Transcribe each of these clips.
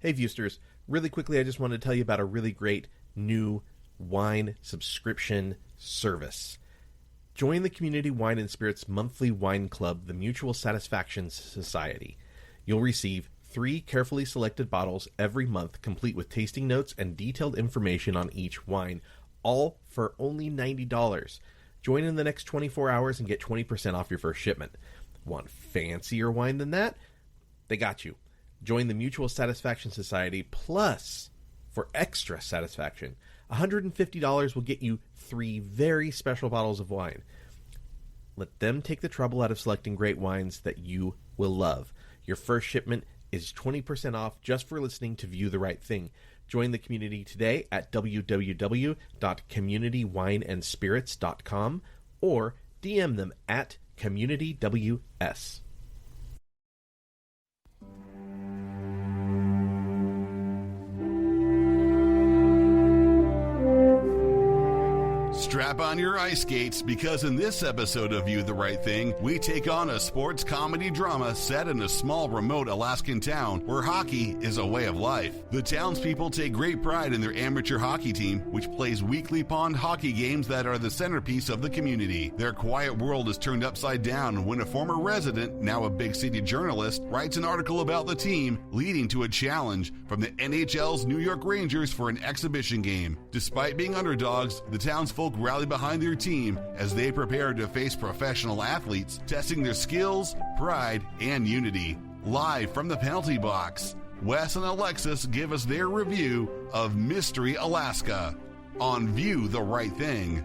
Hey, Viewsters. Really quickly, I just wanted to tell you about a really great new wine subscription service. Join the Community Wine and Spirits monthly wine club, the Mutual Satisfaction Society. You'll receive 3 carefully selected bottles every month, complete with tasting notes and detailed information on each wine, all for only $90. Join in the next 24 hours and get 20% off your first shipment. Want fancier wine than that? They got you. Join the Mutual Satisfaction Society, plus, for extra satisfaction, $150 will get you 3 very special bottles of wine. Let them take the trouble out of selecting great wines that you will love. Your first shipment is 20% off just for listening to View the Right Thing. Join the community today at www.communitywineandspirits.com or DM them at CommunityWS. Strap on your ice skates, because in this episode of View the Right Thing, we take on a sports comedy drama set in a small remote Alaskan town where hockey is a way of life. The townspeople take great pride in their amateur hockey team, which plays weekly pond hockey games that are the centerpiece of the community. Their quiet world is turned upside down when a former resident, now a big city journalist, writes an article about the team, leading to a challenge from the NHL's New York Rangers for an exhibition game. Despite being underdogs, the townsfolk rally behind their team as they prepare to face professional athletes, testing their skills, pride, and unity. Live from the penalty box, Wes and Alexis give us their review of Mystery Alaska on View the Right Thing.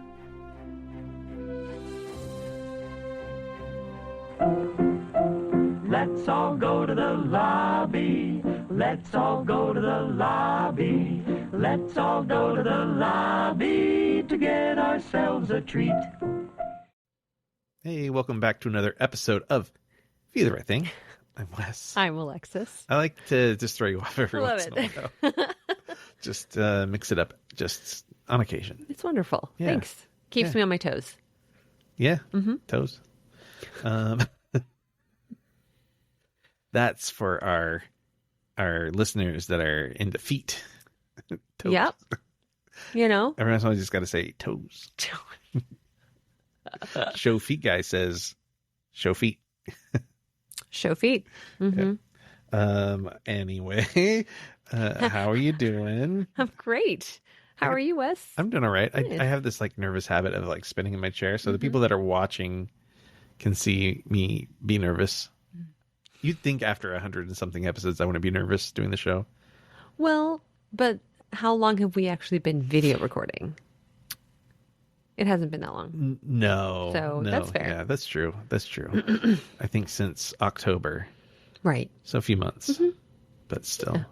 Let's all go to the lobby. Let's all go to the lobby. Let's all go to the lobby to get ourselves a treat. Hey, welcome back to another episode of View the Right Thing. I'm Wes. I'm Alexis. I like to just throw you off every Love once in a while. Just mix it up, just on occasion. It's wonderful. Yeah. Thanks. Keeps me on my toes. Yeah, Mm-hmm. toes. That's for our listeners that are into feet. Toes. Yep. You know? Every once in a while, you just got to say toes. Show feet guy says, show feet. Show feet. Mm-hmm. Yeah. Anyway, how are you doing? I'm great. How are you, Wes? I'm doing all right. Good. I have this like nervous habit of like spinning in my chair, so the people that are watching can see me be nervous. You'd think after 100 and something episodes, I want to be nervous doing the show. Well, but how long have we actually been video recording? It hasn't been that long. No. That's fair. Yeah, that's true. That's true. I think since October. Right. So a few months. But still.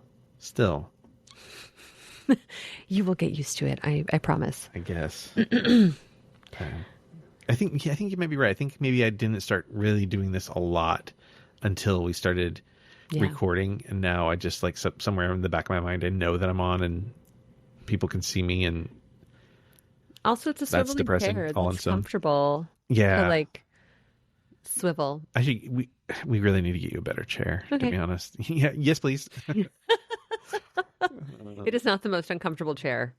You will get used to it. I promise. I guess. I think you might be right. I think maybe I didn't start really doing this a lot until we started recording, and now I just like somewhere in the back of my mind I know that I'm on and people can see me, and also it's a that's depressing. chair All in that's some. comfortable. Yeah, to like swivel. Actually, we really need to get you a better chair. To be honest. Yeah. Yes, please. It is not the most uncomfortable chair.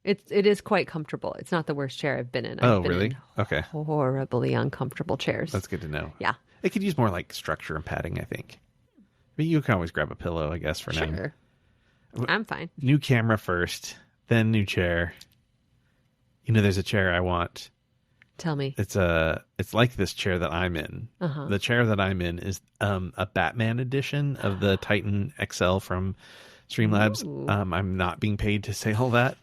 It is quite comfortable. It's not the worst chair I've been in. I've been really? in Okay. Horribly uncomfortable chairs. That's good to know. Yeah. It could use more like structure and padding, I think. But you can always grab a pillow, I guess, for now. Sure. I'm fine. New camera first, then new chair. You know, there's a chair I want. Tell me. It's like this chair that I'm in. Uh-huh. The chair that I'm in is a Batman edition of the Titan XL from Streamlabs. I'm not being paid to say all that,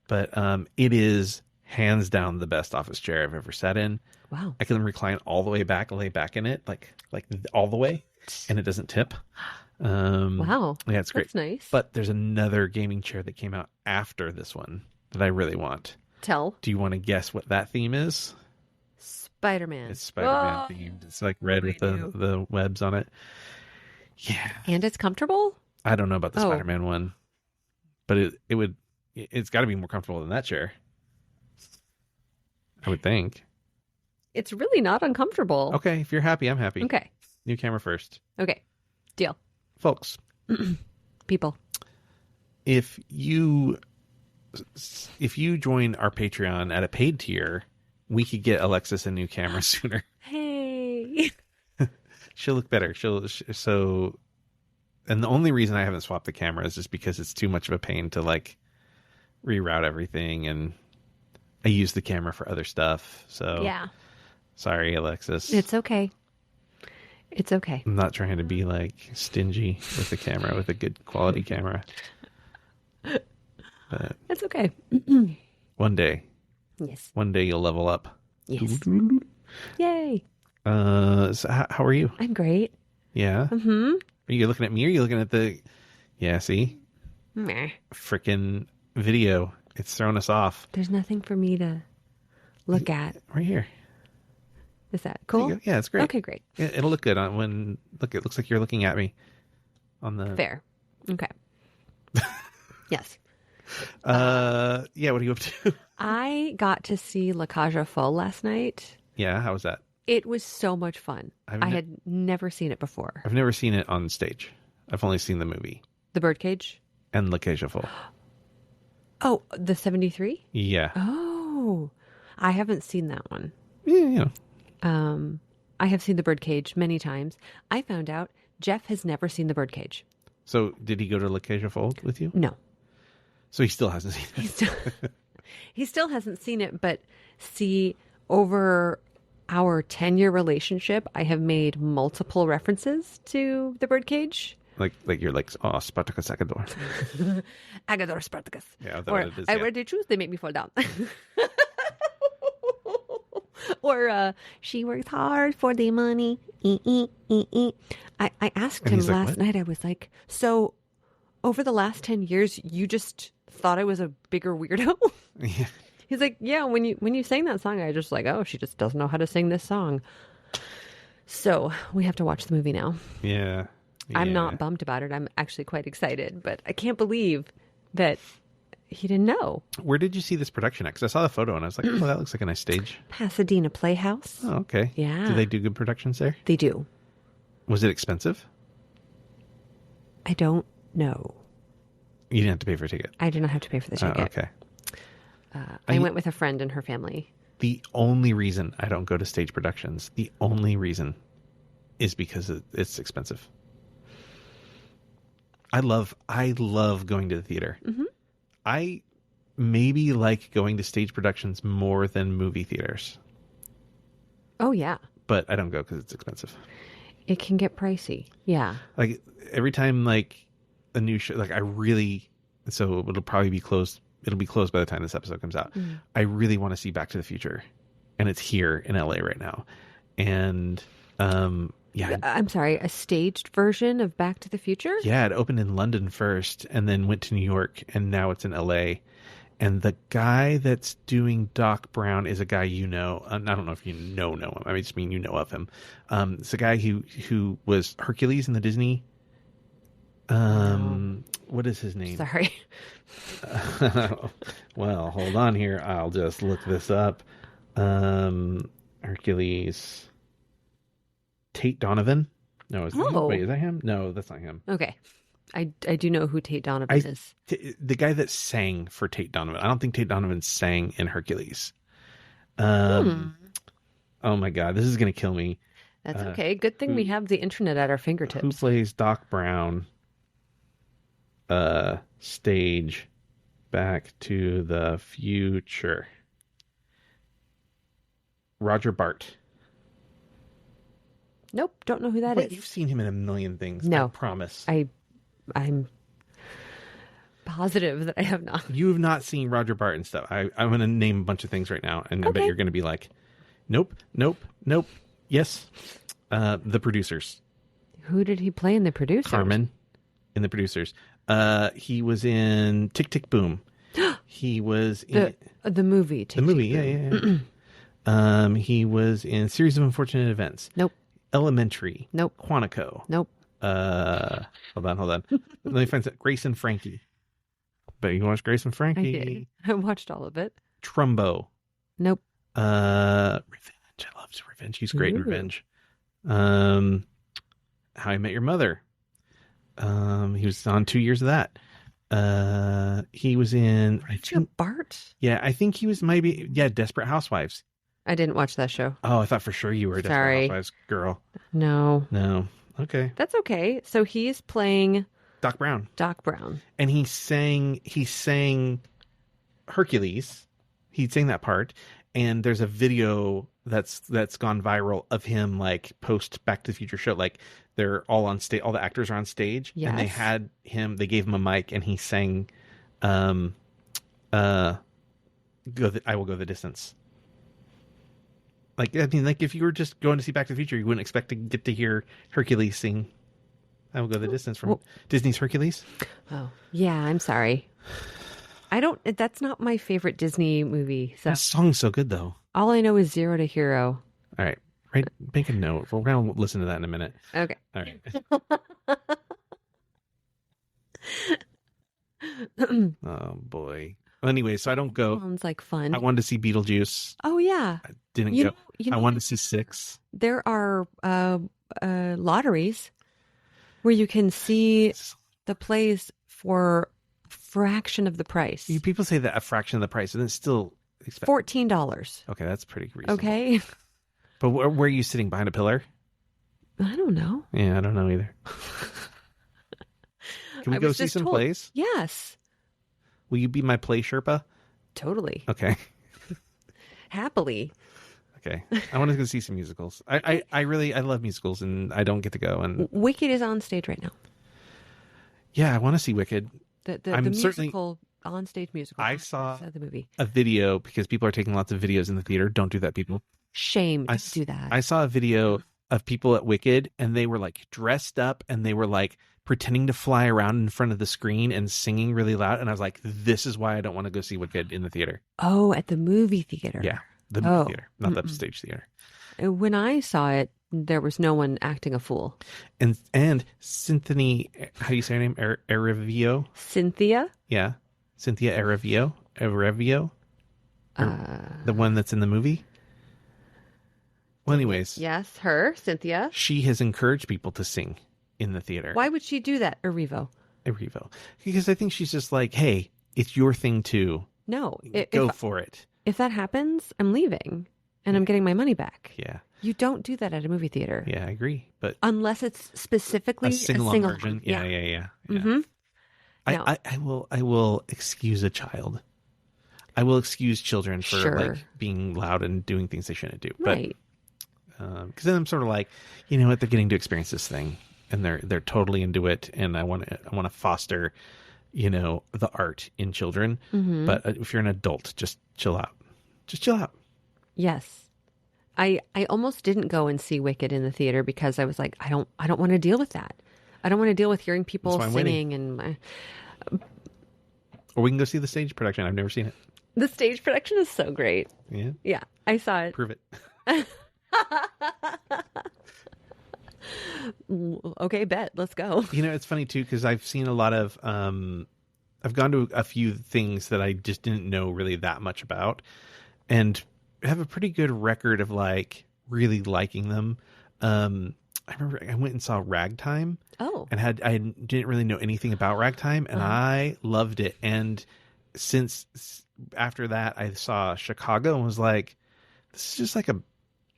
but it is hands down the best office chair I've ever sat in. Wow. I can recline all the way back, lay back in it, like all the way, and it doesn't tip. Wow. Yeah, it's great. That's nice. But there's another gaming chair that came out after this one that I really want. Tell. Do you want to guess what that theme is? Spider-Man. It's Spider-Man themed. It's like red with the webs on it. Yeah. And it's comfortable? I don't know about the Spider-Man one, but it's got to be more comfortable than that chair. I would think. It's really not uncomfortable. Okay, if you're happy, I'm happy. Okay. New camera first. Okay. Deal. Folks. People. if you join our Patreon at a paid tier, we could get Alexis a new camera sooner. Hey. She'll look better. And the only reason I haven't swapped the camera is just because it's too much of a pain to like reroute everything, and I use the camera for other stuff. So Yeah. Sorry, Alexis. It's okay. It's okay. I'm not trying to be like stingy with the camera, with a good quality camera. But It's okay. one day Yes. you'll level up. Yes. Yay. So how are you? I'm great. Yeah. Mm-hmm. Are you looking at me? Or are you looking at the? Yeah. See, Meh. frickin' video. It's throwing us off. There's nothing for me to look at. Right here. Is that There you cool? go. Yeah, it's great. Okay, great. Yeah, it'll look good on when. Look, it looks like you're looking at me. On the. Fair. Okay. Yes. Yeah. What are you up to? I got to see La Cage aux Folles last night. Yeah. How was that? It was so much fun. I've I ne- had never seen it before. I've never seen it on stage. I've only seen the movie The Birdcage? and La Cage aux Folles. Oh, the 73? Yeah. Oh, I haven't seen that one. Yeah. You know. I have seen The Birdcage many times. I found out Jeff has never seen The Birdcage. So did he go to La Cage aux Folles with you? No. So he still hasn't seen it. He still hasn't seen it, but see, over our 10-year relationship, I have made multiple references to The Birdcage. Like you're like, oh, Spartacus Agador. Agador Spartacus. Yeah, that's Or what it is. I Yeah. wear the shoes, they make me fall down. Or she works hard for the money. I asked And him he's like, last "What?" night, I was like, so over the last 10 years, you just thought I was a bigger weirdo? Yeah. He's like, yeah, when you sang that song, I just like, oh, she just doesn't know how to sing this song. So we have to watch the movie now. Yeah. I'm Yeah. not bummed about it. I'm actually quite excited, but I can't believe that he didn't know. Where did you see this production at? Because I saw the photo and I was like, oh, that looks like a nice stage. Pasadena Playhouse. Oh, okay. Yeah. Do they do good productions there? They do. Was it expensive? I don't know. You didn't have to pay for a ticket. I did not have to pay for the Oh, ticket. okay. I went with a friend and her family. The only reason I don't go to stage productions, the only reason is because it's expensive. I love going to the theater. Mm-hmm. I maybe like going to stage productions more than movie theaters, Oh, yeah. but I don't go because it's expensive. It can get pricey. Yeah. Like every time like a new show, like so it'll probably be closed. It'll be closed by the time this episode comes out. I really want to see Back to the Future, and it's here in LA right now. And yeah, I'm sorry, a staged version of Back to the Future? yeah, it opened in London first, and then went to New York, and now it's in LA. And the guy that's doing Doc Brown is a guy you know. I don't know if you know him. I just mean you know of him. It's a guy who was Hercules in the Disney. What is his name? Sorry. Well, hold on here. I'll just look this up. Hercules. Tate Donovan? No, is that him? Oh. Wait, is that him? No, that's not him. Okay. I do know who Tate Donovan is. The guy that sang for Tate Donovan. I don't think Tate Donovan sang in Hercules. Oh my God, this is going to kill me. That's okay. Good thing we have the internet at our Who fingertips. plays Doc Brown? Stage Back to the Future. Roger Bart. Nope, don't know who that Wait, is. you've seen him in a million things. No. I promise. I'm positive that I have not. You have not seen Roger Bart and stuff. I'm going to name a bunch of things right now, and I bet Okay. you're going to be like, nope. Yes. The Producers. Who did he play in The Producers? Carmen in The Producers. He was in Tick Tick Boom. He was in The movie. the movie. Yeah. He was in Series of Unfortunate Events. Nope. Elementary. Nope. Quantico. Nope. Hold on. Let me find that. Grace and Frankie. But you watched Grace and I Frankie. did. I watched all of it. Trumbo. Nope. Revenge. I love Revenge. He's great in Ooh. Revenge. How I Met Your Mother. He was on 2 years of that. He was in. Bart? Yeah, I think he was maybe. Yeah, Desperate Housewives. I didn't watch that show. Oh, I thought for sure you were a Desperate Sorry. Housewives girl. No. Okay. That's okay. So he's playing Doc Brown. And he sang Hercules. He sang that part. And there's a video that's gone viral of him like post Back to the Future show. Like they're all on stage, all the actors are on stage, and they gave him a mic and he sang I Will Go the Distance. Like, I mean, like if you were just going to see Back to the Future, you wouldn't expect to get to hear Hercules sing I Will Go the Distance from Disney's Hercules. Oh, yeah, I'm sorry. That's not my favorite Disney movie. So. That song's so good, though. All I know is Zero to Hero. All right. Make a note. We're going to listen to that in a minute. Okay. All right. Oh, boy. Well, anyway, so I don't go. Sounds like fun. I wanted to see Beetlejuice. Oh, yeah. I didn't go. I wanted to see 6. There are lotteries where you can see the plays for fraction of the price. People say that a fraction of the price, and it's still $14. Okay, that's pretty reasonable. Okay. But where are you sitting? Behind a pillar? I don't know. Yeah, I don't know either. Can we go see some plays? Yes. Will you be my play Sherpa? Totally. Okay. Happily. Okay. I want to go see some musicals. I love musicals, and I don't get to go. And Wicked is on stage right now. Yeah, I want to see Wicked. The musical, on-stage musical. I saw the movie. A video, because people are taking lots of videos in the theater. Don't do that, people. Shame. Don't do that. I saw a video of people at Wicked, and they were like dressed up, and they were like pretending to fly around in front of the screen and singing really loud. And I was like, this is why I don't want to go see Wicked in the theater. Oh, at the movie theater. Yeah, the movie theater, not the stage theater. When I saw it, there was no one acting a fool. And Cynthia, how do you say her name? Arevio? Cynthia? Yeah. Cynthia Arevio? The one that's in the movie? Well, anyways. Yes, her, Cynthia. She has encouraged people to sing in the theater. Why would she do that, Erivo? Because I think she's just like, hey, it's your thing too. No. Go for it. If that happens, I'm leaving and I'm getting my money back. Yeah. You don't do that at a movie theater. Yeah, I agree. But unless it's specifically a sing-along version. Yeah. Mm-hmm. I will excuse a child. I will excuse children for like being loud and doing things they shouldn't do. Right. But because then I'm sort of like, you know what, they're getting to experience this thing, and they're totally into it, and I want to foster, you know, the art in children. Mm-hmm. But if you're an adult, just chill out. Just chill out. Yes. I almost didn't go and see Wicked in the theater because I was like, I don't want to deal with that. I don't want to deal with hearing people singing and. Or we can go see the stage production. I've never seen it. The stage production is so great. Yeah. Yeah, I saw it. Prove it. Okay, bet. Let's go. You know, it's funny too because I've seen a lot of. I've gone to a few things that I just didn't know really that much about, and have a pretty good record of like really liking them. I remember I went and saw Ragtime. Oh. And I didn't really know anything about Ragtime, and I loved it. And since after that, I saw Chicago and was like, this is just like a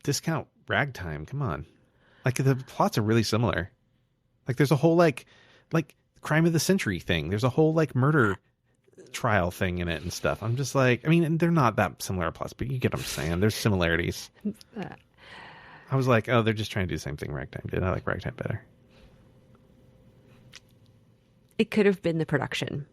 discount Ragtime. Come on. Like the plots are really similar. Like there's a whole like crime of the century thing. There's a whole like murder trial thing in it and stuff. I'm just like, I mean, they're not that similar plots, but you get what I'm saying. There's similarities. I was like, oh, they're just trying to do the same thing Ragtime did. I like Ragtime better. It could have been the production.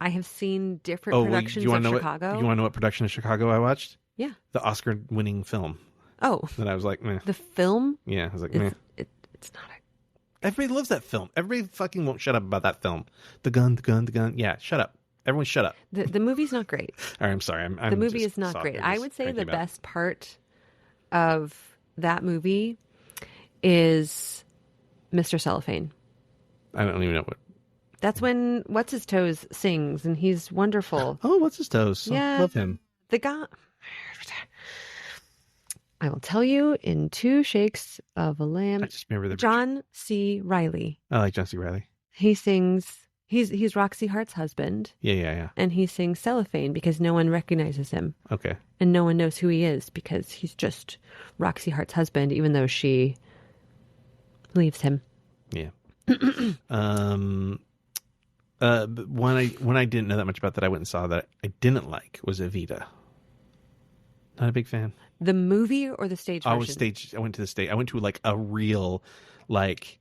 I have seen different productions of Chicago. You want to know what production of Chicago I watched? Yeah. The Oscar-winning film. Oh. That I was like, meh. The film? Yeah, I was like, meh. It's not a... Everybody loves that film. Everybody fucking won't shut up about that film. The gun. Yeah, shut up. Everyone shut up. The movie's not great. All right, I'm sorry. The movie is not great. I would say the best part of that movie is Mr. Cellophane. I don't even know what. That's when What's His Toes sings, and he's wonderful. Oh, What's His Toes? Yeah, love him. The guy. I will tell you in 2 shakes of a lamb. I just remember John C. Reilly. I like John C. Reilly. He sings He's Roxy Hart's husband, Yeah. and he sings Cellophane because no one recognizes him. Okay. And no one knows who he is because he's just Roxy Hart's husband, even though she leaves him. Yeah. But one I didn't know that much about that I went and saw that I didn't like was Evita. Not a big fan. The movie or the stage version? I went to the stage. I went to like a real, like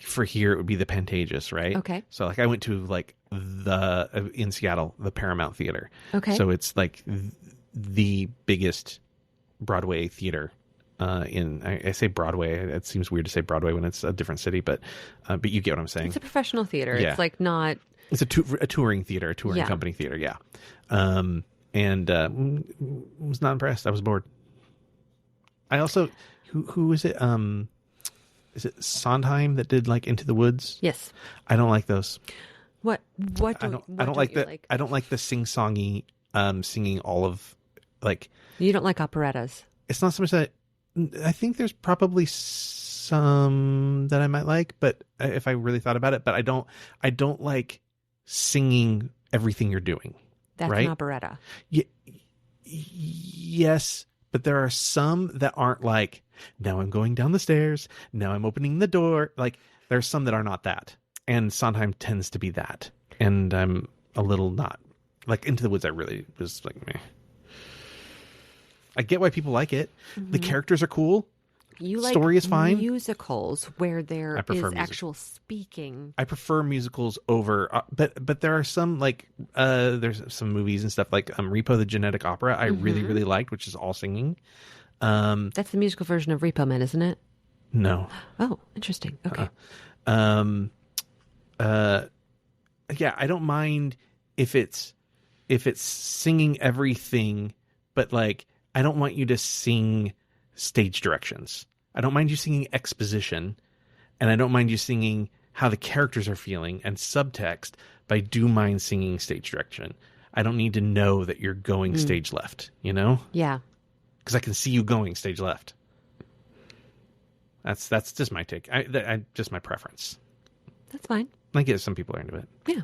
for here it would be the Pantages, right? Okay. So like I went to like in Seattle, the Paramount Theater. Okay. So it's like the biggest Broadway theater. I say Broadway. It seems weird to say Broadway when it's a different city, but you get what I'm saying. It's a professional theater. Yeah. It's like not. It's a touring theater, a touring company theater. Yeah. Was not impressed. I was bored. I also, who is it? Is it Sondheim that did like Into the Woods? Yes. I don't like those. What I don't like the I don't like the sing-songy singing all of like. You don't like operettas. It's not so much that I think there's probably some that I might like, but if I really thought about it, but I don't like singing everything you're doing. That's right? an operetta. Yes, but there are some that aren't like, now I'm going down the stairs, now I'm opening the door. Like, there's some that are not that. And Sondheim tends to be that. And I'm a little not. Like, Into the Woods, I really was like, meh. I get why people like it. Mm-hmm. The characters are cool. You like story is fine. Musicals where there is actual speaking. I prefer musicals over, but there are some like there's some movies and stuff like Repo the Genetic Opera I really liked, which is all singing. That's the musical version of Repo Man, isn't it? No. Oh, interesting. Okay. Yeah, I don't mind if it's singing everything, but like I don't want you to sing stage directions. I don't mind you singing exposition, and I don't mind you singing how the characters are feeling and subtext, but I do mind singing stage direction. I don't need to know that you're going stage left, you know? Yeah. Because I can see you going stage left. That's just my take. Just my preference. That's fine. I get some people are into it. Yeah.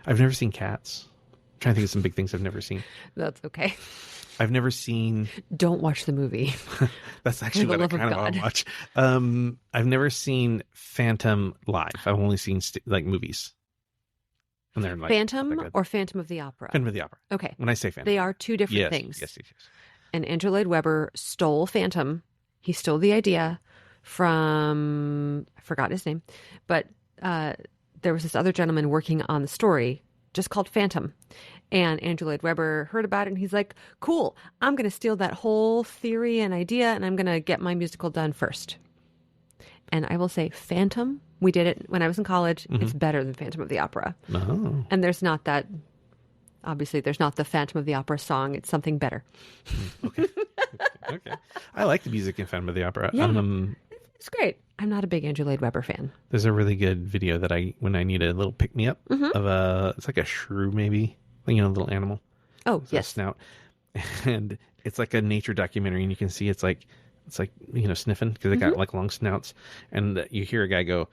I've never seen Cats. I'm trying to think of some big things I've never seen. That's okay. I've never seen. Don't watch the movie. That's actually what I kind of want to watch. I've never seen Phantom live. I've only seen like movies. And they're like Phantom or Phantom of the Opera. Phantom of the Opera. Okay. When I say Phantom, they are two different things. Yes. And Andrew Lloyd Webber stole Phantom. He stole the idea from I forgot his name, but there was this other gentleman working on the story just called Phantom. And Andrew Lloyd Webber heard about it, and he's like, cool, I'm going to steal that whole theory and idea, and I'm going to get my musical done first. And I will say, Phantom, we did it when I was in college. Mm-hmm. It's better than Phantom of the Opera. Oh. And there's not that, obviously, there's not the Phantom of the Opera song. It's something better. Okay. Okay. I like the music in Phantom of the Opera. Yeah. It's great. I'm not a big Andrew Lloyd Webber fan. There's a really good video that when I need a little pick-me-up of it's like a shrew maybe. You know, a little animal. Oh, it's yes. A snout. And it's like a nature documentary, and you can see it's like sniffing because they got like long snouts, and you hear a guy go,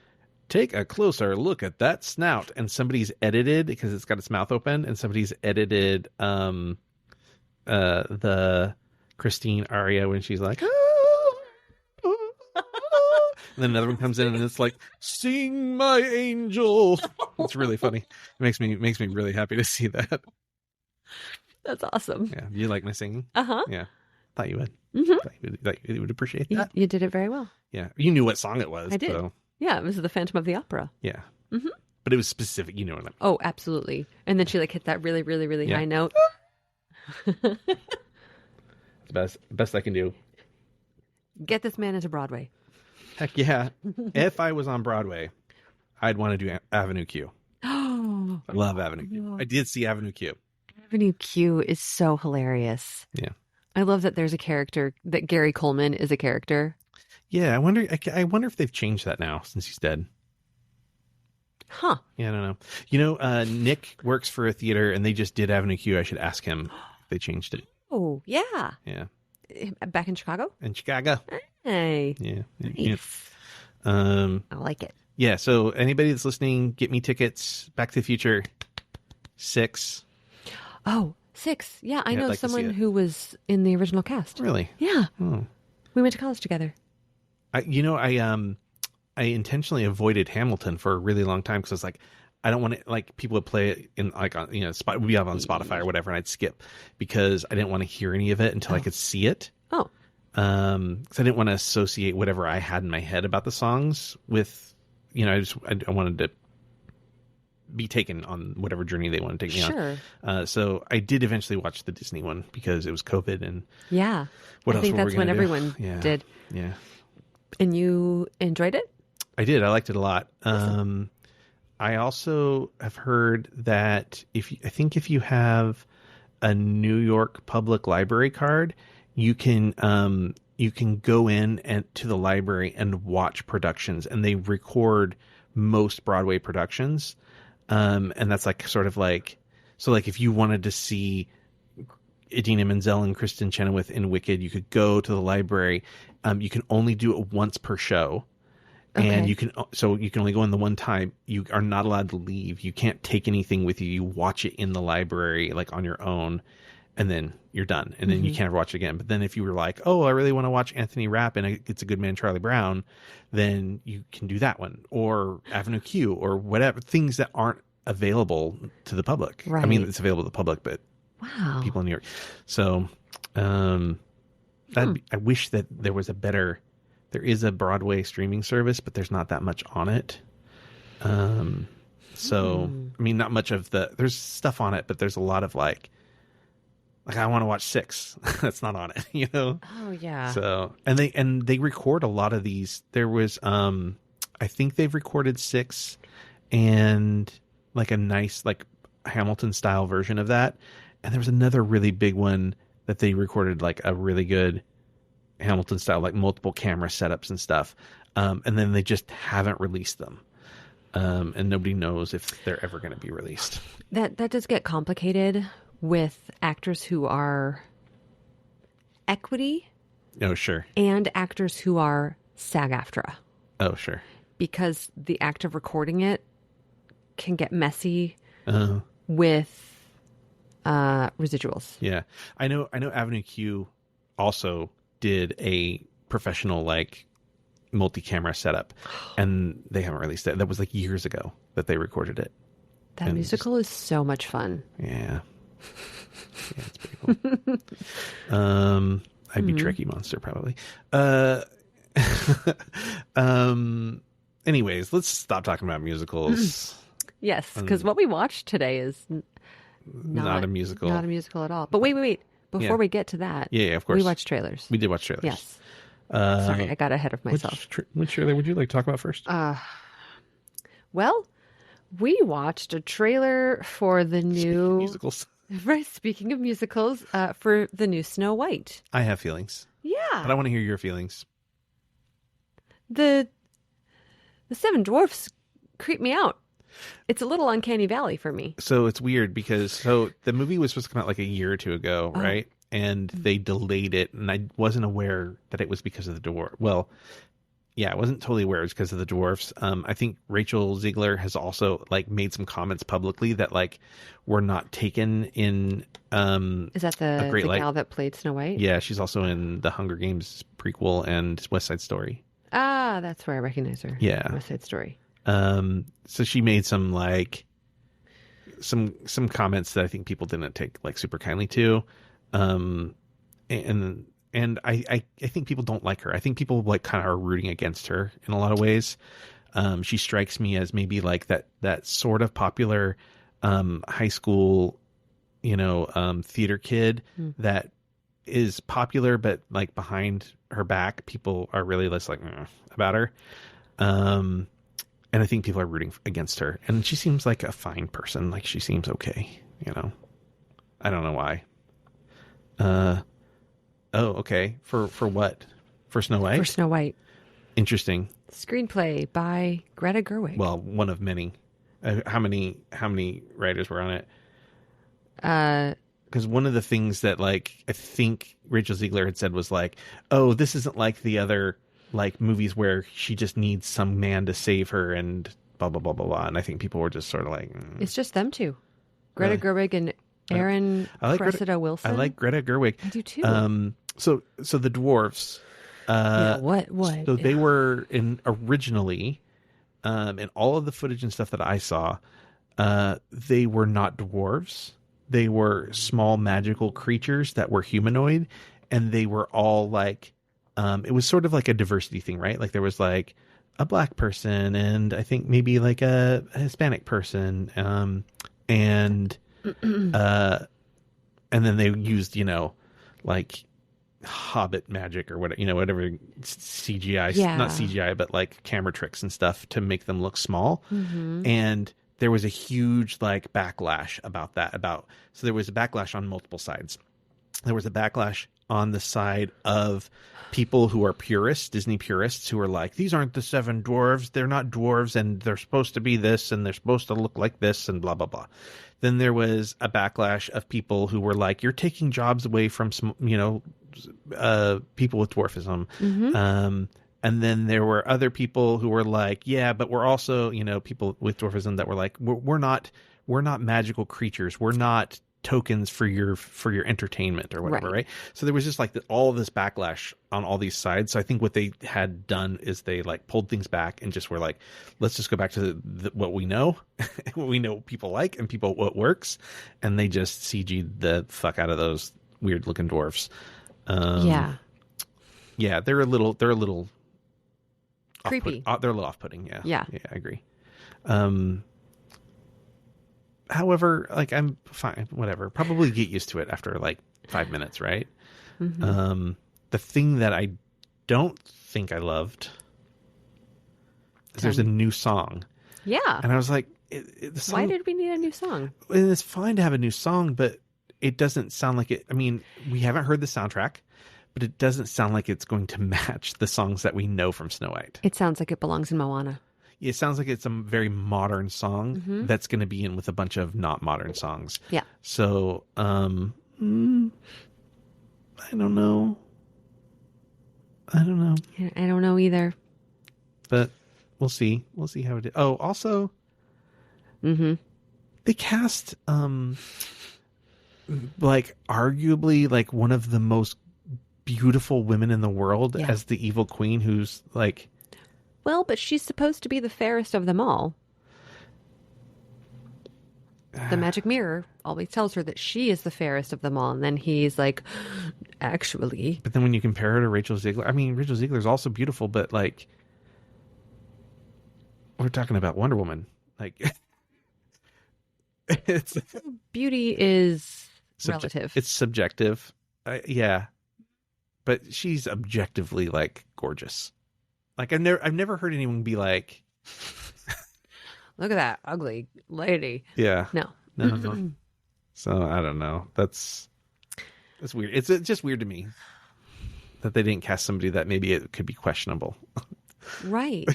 "Take a closer look at that snout," and somebody's edited because it's got its mouth open, and somebody's edited the Christine aria when she's like. And then another one comes in and it's like, "Sing my angel." It's really funny. It makes me really happy to see that. That's awesome. Yeah. You like my singing? Uh-huh. Yeah. Thought you would. Mm-hmm. Thought you would appreciate that. You did it very well. Yeah. You knew what song it was. I did. So. Yeah, it was the Phantom of the Opera. Yeah. Mm-hmm. But it was specific. You know what I mean? Oh, absolutely. And then she like hit that really, really, really high note. The best I can do. Get this man into Broadway. Heck yeah. If I was on Broadway, I'd want to do Avenue Q. Oh, I love Avenue Q. I did see Avenue Q. Avenue Q is so hilarious. Yeah. I love that there's a character, that Gary Coleman is a character. Yeah, I wonder if they've changed that now since he's dead. Huh. Yeah, I don't know. You know, Nick works for a theater and they just did Avenue Q. I should ask him if they changed it. Oh, yeah. Yeah. Back in Chicago? In Chicago. Hey. Yeah. Nice. Yeah. I like it. Yeah, so anybody that's listening, get me tickets. Back to the Future 6. Oh, 6. Yeah, I Yeah, I'd know like to see someone it. who was in the original cast. Really? Yeah. Oh. We went to college together. I intentionally avoided Hamilton for a really long time because I was like, I don't want to, like, people would play it in, like, on, would be up on Spotify or whatever, and I'd skip because I didn't want to hear any of it until I could see it. Oh. Because I didn't want to associate whatever I had in my head about the songs with, I wanted to be taken on whatever journey they want to take me on. So I did eventually watch the Disney one because it was COVID and Yeah. what I else think were we that's when gonna do? everyone did. Yeah. And you enjoyed it? I did. I liked it a lot. Awesome. I also have heard that if you have a New York Public Library card, you can go in and to the library and watch productions, and they record most Broadway productions. And that's like sort of like, so like if you wanted to see Idina Menzel and Kristen Chenoweth in Wicked, you could go to the library. You can only do it once per show. And you can only go in the one time. You are not allowed to leave. You can't take anything with you. You watch it in the library, like on your own, and then you're done. And then you can't watch it again. But then if you were like, oh, I really want to watch Anthony Rapp and It's a Good Man, Charlie Brown, then you can do that one, or Avenue Q, or whatever, things that aren't available to the public. Right. I mean, it's available to the public, but Wow. people in New York. So I wish that there was there is a Broadway streaming service, but there's not that much on it. I mean, not much of there's stuff on it, but there's a lot of like I want to watch 6. That's not on it, Oh, yeah. So, and they record a lot of these. There was, I think they've recorded 6 and like a nice, like Hamilton style version of that. And there was another really big one that they recorded, like a really good Hamilton style, like multiple camera setups and stuff. And then they just haven't released them. And nobody knows if they're ever going to be released. That does get complicated with actors who are equity Oh, sure. and actors who are SAG-AFTRA, Oh, sure. because the act of recording it can get messy Uh, with residuals. yeah. I know Avenue Q also did a professional, like, multi-camera setup, and they haven't released it. That was like years ago that they recorded it. That And musical is so much fun. Yeah. Yeah, it's pretty cool. I'd be Trekkie Monster probably. Anyways, let's stop talking about musicals. Yes, because what we watched today is Not a musical. Not a musical at all. But wait. Before Yeah. we get to that, Yeah, of course. we watched trailers. We did watch trailers. Yes. Sorry, I got ahead of myself. Which trailer would you like to talk about first? Well, we watched a trailer for the new musicals. Right, speaking of musicals, for the new Snow White. I have feelings, Yeah. but I want to hear your feelings. The Seven Dwarfs creep me out. It's a little uncanny valley for me. So it's weird because the movie was supposed to come out like a year or two ago, right? And they delayed it, and I wasn't aware that it was because of the dwarf. Well, yeah, I wasn't totally aware it was because of the dwarfs. I think Rachel Ziegler has also like made some comments publicly that like were not taken in. Is that the Great Light. gal that played Snow White? Yeah, she's also in the Hunger Games prequel and West Side Story. Ah, that's where I recognize her. Yeah. West Side Story. So she made some like some comments that I think people didn't take like super kindly to. And I think people don't like her. I think people like kind of are rooting against her in a lot of ways. She strikes me as maybe like that sort of popular high school, theater kid that is popular, but like behind her back, people are really less like about her. And I think people are rooting against her. And she seems like a fine person. Like she seems okay, I don't know why. Oh, okay. For what? For Snow White? For Snow White. Interesting. Screenplay by Greta Gerwig. Well, one of many. How many writers were on it? Because one of the things that like I think Rachel Ziegler had said was like, oh, this isn't like the other like movies where she just needs some man to save her and blah blah blah blah blah. And I think people were just sort of like, It's just them two, Greta Really? Gerwig and Aaron I like Cressida Wilson. I like Greta Gerwig. I do too. So the dwarves. Yeah, what? So they were originally, in all of the footage and stuff that I saw, they were not dwarves. They were small magical creatures that were humanoid, and they were all like, it was sort of like a diversity thing, right? Like there was like a black person and I think maybe like a Hispanic person, and then they used, like Hobbit magic or whatever CGI, Yeah. not CGI, but like camera tricks and stuff to make them look small. Mm-hmm. And there was a huge like backlash about that. So there was a backlash on multiple sides. There was a backlash on the side of people who are purists, Disney purists, who are like, these aren't the seven dwarves. They're not dwarves, and they're supposed to be this, and they're supposed to look like this, and blah, blah, blah. Then there was a backlash of people who were like, you're taking jobs away from some, people with dwarfism. Mm-hmm. And then there were other people who were like, yeah, but we're also, people with dwarfism that were like, we're not magical creatures. We're not tokens for your entertainment or whatever, right? So there was just like all of this backlash on all these sides. So I think what they had done is they like pulled things back and just were like, let's just go back to what we know, what we know people like and what works, and they just CG'd the fuck out of those weird looking dwarfs. Yeah, they're a little creepy. They're a little off-putting. Yeah, I agree. However, like I'm fine, whatever. Probably get used to it after like 5 minutes, right? Mm-hmm. The thing that I don't think I loved is there's a new song. Yeah. And I was like, why did we need a new song? And it's fine to have a new song, but it doesn't sound like it. I mean, we haven't heard the soundtrack, but it doesn't sound like it's going to match the songs that we know from Snow White. It sounds like it belongs in Moana. It sounds like it's a very modern song that's going to be in with a bunch of not modern songs. Yeah. So, I don't know. I don't know either. But we'll see. We'll see how it is. Oh, also, they cast, like arguably like one of the most beautiful women in the world as the evil queen, who's like, well, but she's supposed to be the fairest of them all. The magic mirror always tells her that she is the fairest of them all. And then he's like, actually. But then when you compare her to Rachel Zegler, I mean, Rachel Zegler is also beautiful, but like, we're talking about Wonder Woman. Like, it's beauty is relative. It's subjective. Yeah. But she's objectively like gorgeous. Like I've never heard anyone be like, look at that ugly lady. Yeah. No. So I don't know. That's weird. It's just weird to me that they didn't cast somebody that maybe it could be questionable. Right.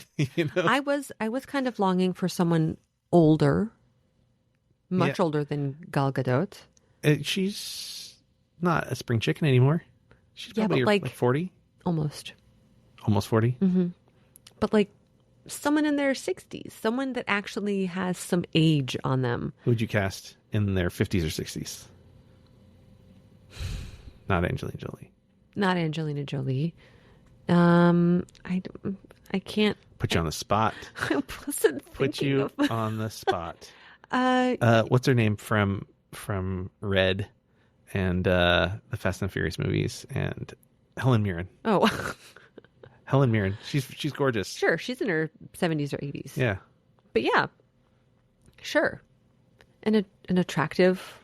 I was kind of longing for someone older, much older than Gal Gadot. She's not a spring chicken anymore. She's probably like 40. Almost 40. Mm-hmm. But like someone in their 60s, someone that actually has some age on them. Who would you cast in their 50s or 60s? Not Angelina Jolie. Not Angelina Jolie. I can't put you on the spot. I wasn't put you of... on the spot. What's her name from Red and the Fast and Furious movies, and Helen Mirren. Oh. Helen Mirren. She's gorgeous. Sure, she's in her 70s or 80s. Yeah. But yeah. Sure. And an attractive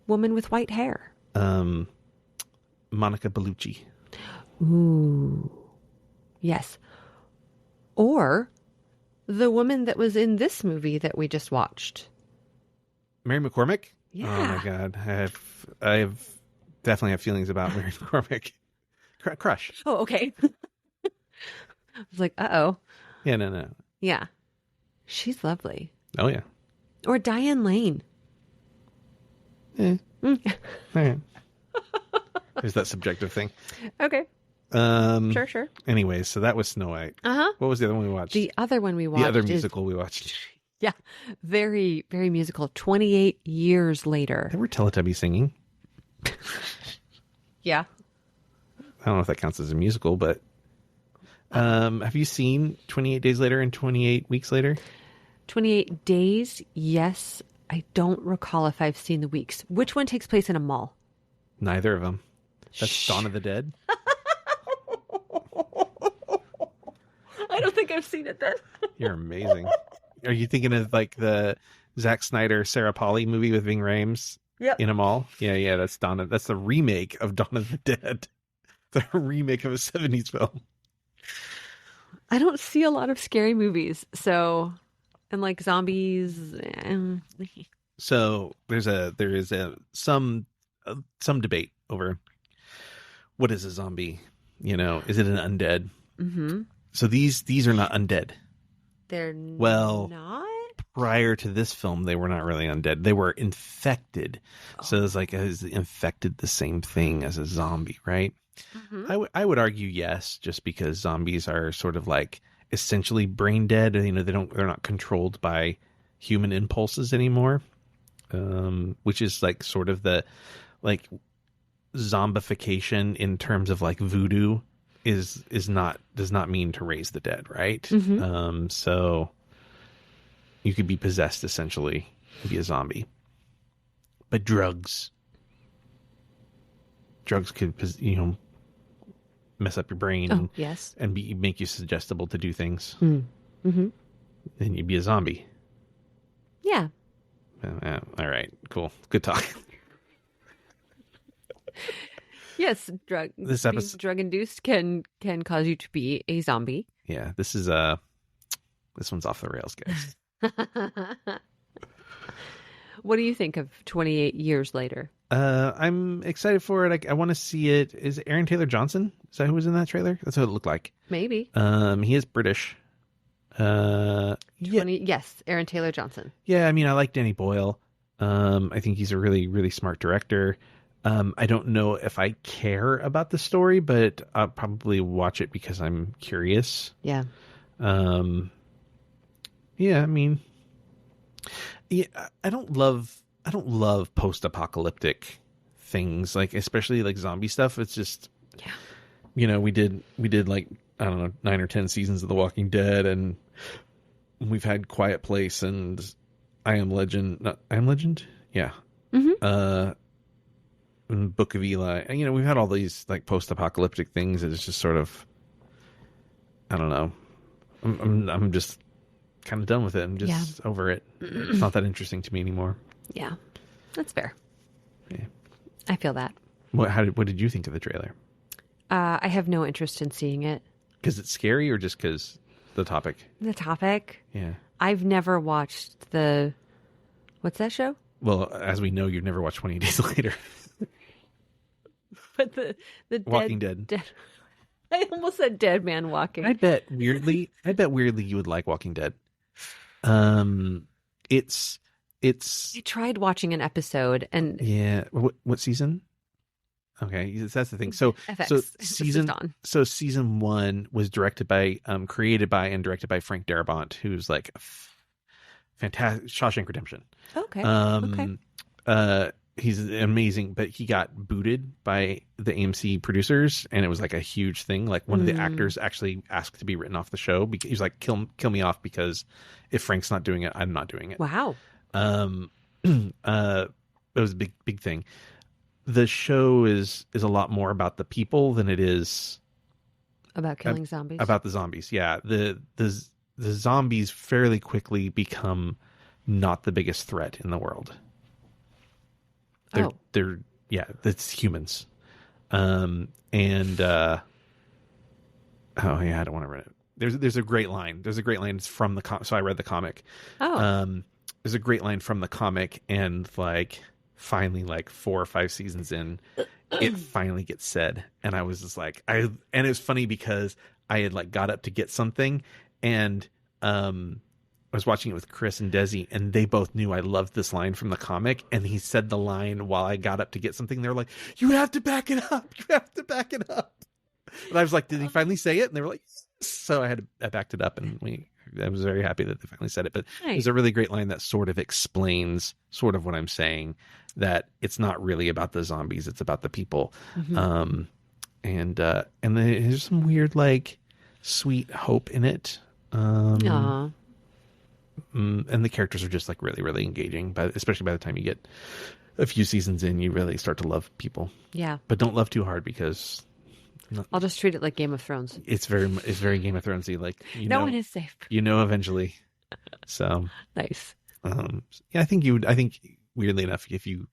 woman with white hair. Monica Bellucci. Ooh. Yes. Or the woman that was in this movie that we just watched. Mary McCormick? Yeah. Oh my God. I definitely have feelings about Mary McCormick. Crush. Oh, okay. I was like, uh-oh. Yeah, no. Yeah. She's lovely. Oh, yeah. Or Diane Lane. All right. There's that subjective thing. Okay. Sure. Anyway, so that was Snow White. What was the other one we watched? The other one we watched. The other musical we watched. Yeah, very, very musical. 28 years later. There were Teletubbies singing. Yeah. I don't know if that counts as a musical, but have you seen 28 Days Later and 28 Weeks Later? 28 Days, yes. I don't recall if I've seen the weeks. Which one takes place in a mall? Neither of them. That's Dawn of the Dead. I don't think I've seen it then. You're amazing. Are you thinking of like the Zack Snyder, Sarah Polley movie with Ving Rhames? Yep. In a mall? Yeah, that's that's the remake of Dawn of the Dead. The remake of a 70s film. I don't see a lot of scary movies, so and like zombies. So there is some debate over what is a zombie. You know, is it an undead? Mm-hmm. So these are not undead. They're not. Prior to this film, they were not really undead. They were infected. Oh. So it's like is infected the same thing as a zombie, right? Mm-hmm. I would argue yes, just because zombies are sort of like essentially brain dead. You know, they're not controlled by human impulses anymore, which is like sort of the like zombification in terms of like voodoo does not mean to raise the dead, right? Mm-hmm. So you could be possessed essentially and be a zombie, but drugs could, you know, mess up your brain and make you suggestible to do things. Mm-hmm. Then you'd be a zombie. Yeah. All right. Cool. Good talk. Yes, drug induced can cause you to be a zombie. Yeah, this one's off the rails, guys. What do you think of 28 years later? I'm excited for it. I want to see it. Is it Aaron Taylor Johnson? Is that who was in that trailer? That's what it looked like. Maybe. He is British. Yes, Aaron Taylor Johnson. Yeah, I mean, I like Danny Boyle. I think he's a really, really smart director. I don't know if I care about the story, but I'll probably watch it because I'm curious. Yeah. Yeah, I mean, yeah, I don't love post-apocalyptic things, like especially like zombie stuff. It's just, you know, we did like, I don't know, 9 or 10 seasons of The Walking Dead, and we've had Quiet Place and I Am Legend. Yeah. Mm-hmm. Book of Eli. You know, we've had all these like post-apocalyptic things that it's just sort of, I don't know. I'm just kind of done with it. I'm just over it. It's not that interesting to me anymore. Yeah, that's fair. Yeah, I feel that. What did you think of the trailer? I have no interest in seeing it. Because it's scary, or just because the topic? The topic. Yeah. I've never watched what's that show? Well, as we know, you've never watched 28 Days Later. But the Walking Dead. I almost said Dead Man Walking. I bet weirdly you would like Walking Dead. It's I tried watching an episode and yeah. What season? Okay, that's the thing. So FX. Season 1 was created by and directed by Frank Darabont, who's like a fantastic. Shawshank Redemption. Okay. He's amazing, but he got booted by the AMC producers, and it was like a huge thing. Like one of the actors actually asked to be written off the show because he's like, kill me off, because if Frank's not doing it, I'm not doing it. Wow. It was a big thing. The show is a lot more about the people than it is about killing zombies. About the zombies, yeah. The zombies fairly quickly become not the biggest threat in the world. They're it's humans. I don't want to run it. There's a great line. It's from the so I read the comic. There's a great line from the comic, and like finally, like 4 or 5 seasons in, it finally gets said, and I was just like, and it was funny because I had like got up to get something, and I was watching it with Chris and Desi, and they both knew I loved this line from the comic, and he said the line while I got up to get something. They're like, "You have to back it up. You have to back it up." And I was like, did he finally say it? And they were like, yes. So I backed it up, and I was very happy that they finally said it. But there's a really great line that sort of explains sort of what I'm saying, that it's not really about the zombies, it's about the people. And there's some weird, like, sweet hope in it. And the characters are just like really, really engaging, but especially by the time you get a few seasons in, you really start to love people. Yeah. But don't love too hard, because I'll just treat it like Game of Thrones. It's very Game of Thronesy. Like, no one is safe. Eventually. So nice. Yeah, I think weirdly enough, if you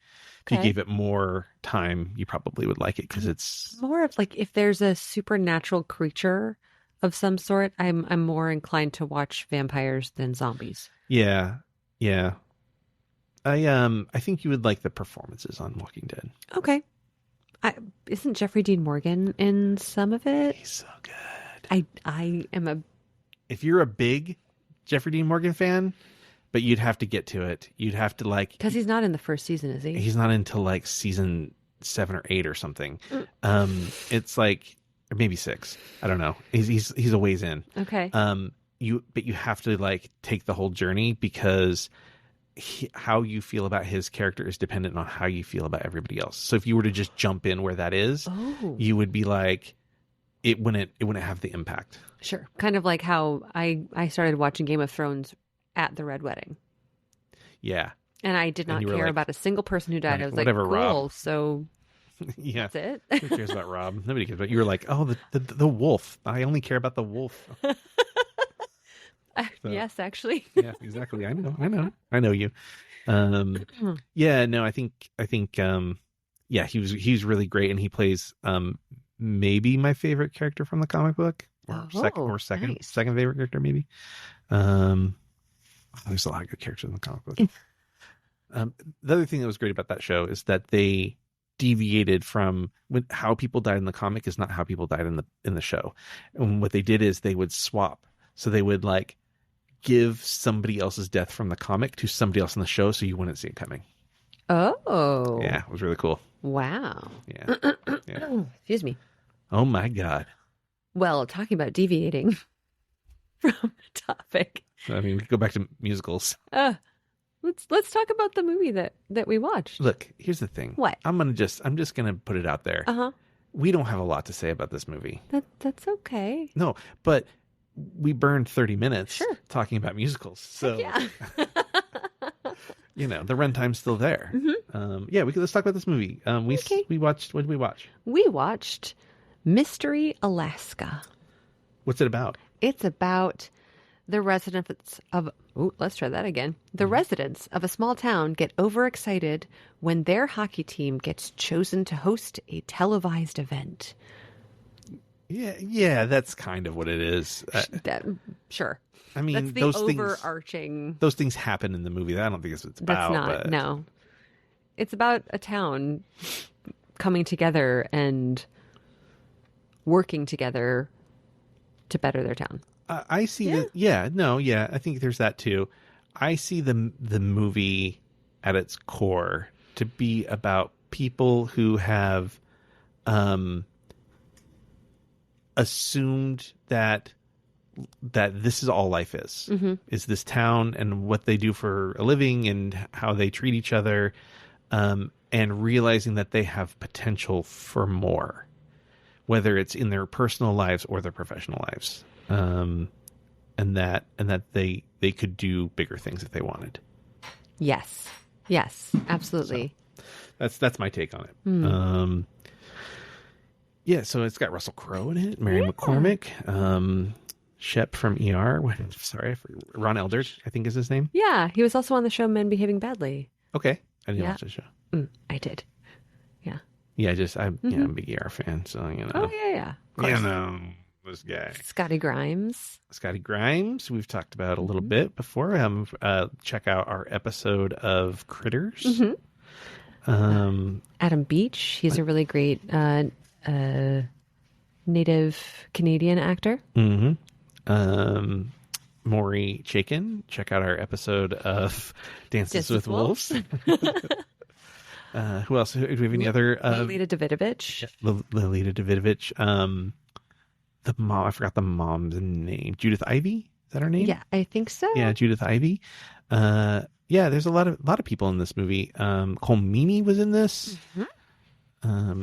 gave it more time, you probably would like it, because it's more of like, if there's a supernatural creature of some sort, I'm more inclined to watch vampires than zombies. Yeah. Yeah. I think you would like the performances on Walking Dead. Okay. Isn't Jeffrey Dean Morgan in some of it? He's so good. I am if you're a big Jeffrey Dean Morgan fan, but you'd have to get to it. You'd have to like, because he's not in the first season, is he? He's not until like season 7 or 8 or something. It's like, or maybe 6. I don't know. He's a ways in. Okay. But you have to like take the whole journey, because how you feel about his character is dependent on how you feel about everybody else. So if you were to just jump in where that is, you would be like, it wouldn't have the impact. Sure. Kind of like how I started watching Game of Thrones at the Red Wedding. Yeah. And I did not care about a single person who died. Right, I was whatever, like, cool, Rob. So yeah. that's it. Who cares about Rob? Nobody cares about you. Were like, oh, the wolf. I only care about the wolf. Yes, actually. Yeah, exactly. I know you. Yeah, no, I think yeah, he's really great, and he plays maybe my favorite character from the comic book, or second favorite character maybe. There's a lot of good characters in the comic book. The other thing that was great about that show is that they deviated from how people died in the comic is not how people died in the show. And what they did is they would swap. So they would like give somebody else's death from the comic to somebody else in the show, so you wouldn't see it coming. Oh. Yeah, it was really cool. Wow. Yeah. Yeah. Excuse me. Oh my God. Well, talking about deviating from the topic. I mean, we could go back to musicals. Let's talk about the movie that we watched. Look, here's the thing. What? I'm just gonna put it out there. We don't have a lot to say about this movie. That's okay. No, but we burned 30 minutes talking about musicals. So yeah. You know, the runtime's still there. Yeah, let's talk about this movie. We watched, what did we watch? We watched Mystery Alaska. What's it about? It's about the residents of, let's try that again. The residents of a small town get overexcited when their hockey team gets chosen to host a televised event. Yeah, that's kind of what it is. Sure. I mean, that's the those overarching. Those things happen in the movie. I don't think it's what it's about. That's not. No, it's about a town coming together and working together to better their town. I see that. Yeah, no, yeah. I think there's that too. I see the movie at its core to be about people who have assumed that this is all life is this town and what they do for a living and how they treat each other, and realizing that they have potential for more, whether it's in their personal lives or their professional lives, and that they could do bigger things if they wanted. Yes, absolutely. So that's my take on it. Yeah, so it's got Russell Crowe in it, Mary McCormick, Shep from ER. Ron Eldridge, I think is his name. Yeah, he was also on the show Men Behaving Badly. Okay, I didn't watch the show. I did. Yeah. Yeah, I'm a big ER fan, so you know. Oh yeah. You know this guy, Scotty Grimes. We've talked about a little bit before. Check out our episode of Critters. Adam Beach. He's a really great Native Canadian actor. Maury Chaikin. Check out our episode of Dances with Wolves. Who else? Do we have any other? Lolita Davidovich. Lolita Davidovich. the mom. I forgot the mom's name. Judith Ivey. Is that her name? Yeah, I think so. Yeah, Judith Ivey. Yeah, there's a lot of people in this movie. Cole Meany was in this.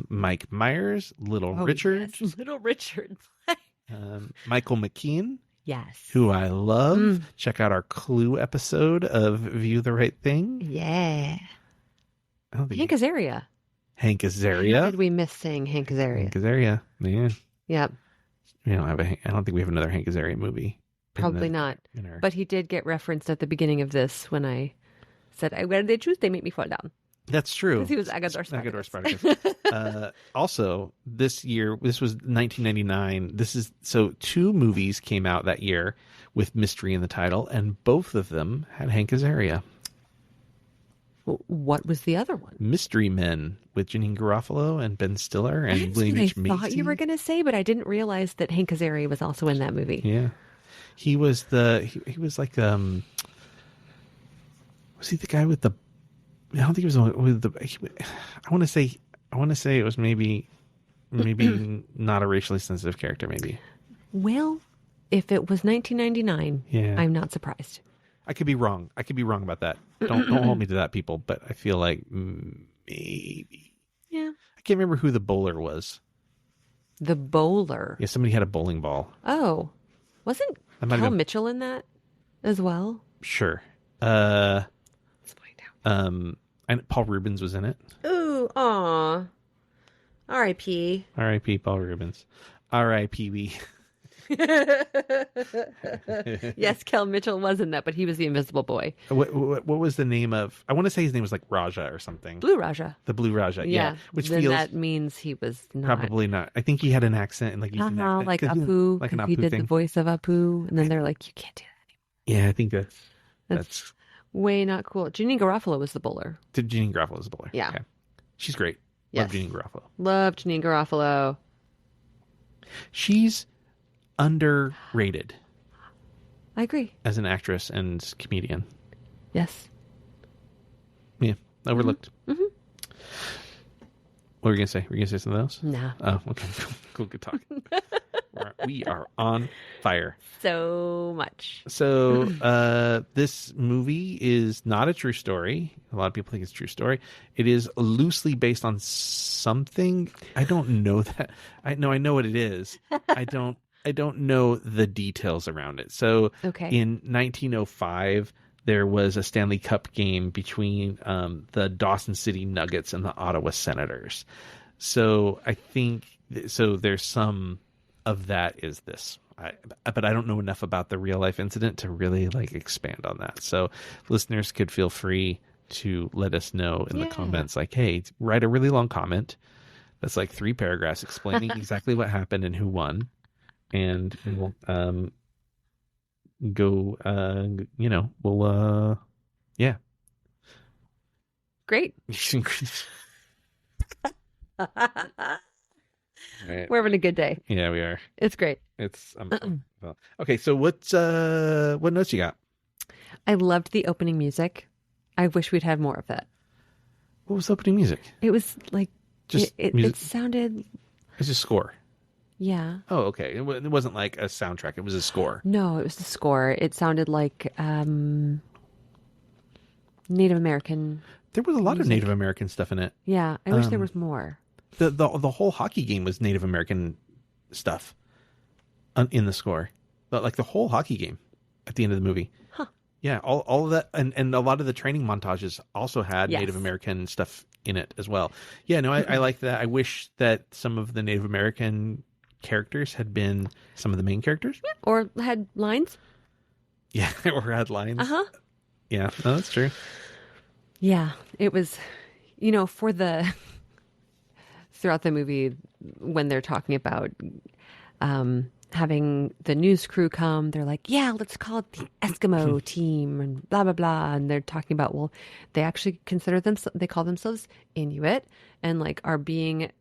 Mike Myers, Little Richard. Yes, Little Richard. Michael McKean, Yes. who I love. Check out our Clue episode of View the Right Thing. Yeah. I don't think Hank Azaria. Hank How Azaria. did we miss saying Hank Azaria? Hank Azaria. Yeah. Yep. We don't have I don't think we have another Hank Azaria movie. Probably not. But he did get referenced at the beginning of this when I said, where did they choose? They make me fall down. That's true. Because he was Agador Agador Spartacus. Spartacus. Also, this year, this was 1999. So 2 movies came out that year with mystery in the title, and both of them had Hank Azaria. What was the other one? Mystery Men with Janine Garofalo and Ben Stiller and That's William what H. I Macy. thought you were going to say, but I didn't realize that Hank Azaria was also in that movie. Yeah, he was he was like was he the guy with the? I don't think he was the one with the. I want to say it was maybe not a racially sensitive character. Maybe. Well, if it was 1999, Yeah. I'm not surprised. I could be wrong. I could be wrong about that. Don't hold me to that, people. But I feel like maybe. Yeah. I can't remember who the bowler was. The bowler. Yeah, somebody had a bowling ball. Oh, wasn't That might have Kel been- Mitchell in that as well? Sure. Let's find out. And Paul Rubens was in it. Ooh, aw. R.I.P. R.I.P. Paul Rubens. R.I.P. we. Yes, Kel Mitchell was in that, but he was the Invisible Boy. What was the name of? I want to say his name was like Raja or something. Blue Raja. The Blue Raja. Yeah. Which then feels that means he was not. probably not. I think he had an accent and like used an accent. Like 'cause he- Apu. like an 'cause he Apu did thing. the voice of Apu, and then they're like, you can't do that. Yeah, I think that's Way not cool. Janine Garofalo was the bowler. Janine Garofalo is the bowler. Yeah. Okay. She's great. Yes. Love Janine Garofalo. Love Janine Garofalo. She's underrated I agree. as an actress and comedian. Yes. Yeah, overlooked. Mm-hmm. What were you gonna say? Were you gonna say something else? Nah. Oh, okay. Cool. Good talk. We are on fire. So much. So this movie is not a true story. A lot of people think it's a true story. It is loosely based on something. I don't know that. I know what it is. I don't know the details around it. So Okay. in 1905, there was a Stanley Cup game between the Dawson City Nuggets and the Ottawa Senators. So I think there's some of that is this. But I don't know enough about the real life incident to really like expand on that. So listeners could feel free to let us know in the comments, like, hey, write a really long comment that's like 3 paragraphs explaining exactly what happened and who won. And we'll yeah. Great. Right. We're having a good day. Yeah, we are. It's great. It's well, okay. So what notes you got? I loved the opening music. I wish we'd had more of that. What was the opening music? It was like Just it music? sounded. It's a score. Yeah. Oh, okay. It wasn't like a soundtrack. It was a score. No, it was the score. It sounded like Native American. There was a lot of Music. Native American stuff in it. Yeah, I wish there was more. The whole hockey game was Native American stuff in the score. Like the whole hockey game at the end of the movie. Huh. Yeah, all of that, and a lot of the training montages also had Yes. Native American stuff in it as well. Yeah, no, I like that. I wish that some of the Native American characters had been some of the main characters. Or had lines. Yeah, or had lines. Uh-huh. Yeah, no, that's true. Yeah, it was, for the, throughout the movie, when they're talking about having the news crew come, they're like, yeah, let's call it the Eskimo team and blah, blah, blah. And they're talking about, well, they actually they call themselves Inuit and like are being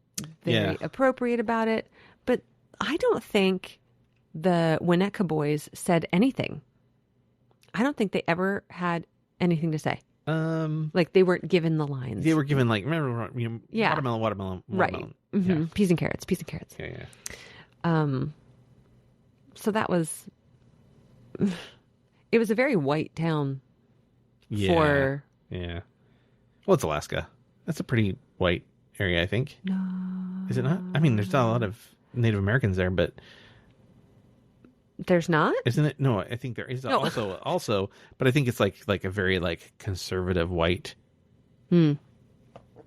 very appropriate about it. But I don't think the Winnetka boys said anything. I don't think they ever had anything to say. Like they weren't given the lines. They were given like watermelon. Yeah. Watermelon. Right. Mm-hmm. Yeah. Peas and carrots. Yeah. So that was, it was a very white town Yeah. for, Yeah. Well, it's Alaska. That's a pretty white area, I think. no, Is it not? I mean, there's not a lot of Native Americans there, but there's not? isn't it? No, I think there is No. also, but I think it's like a very like conservative white, Hmm.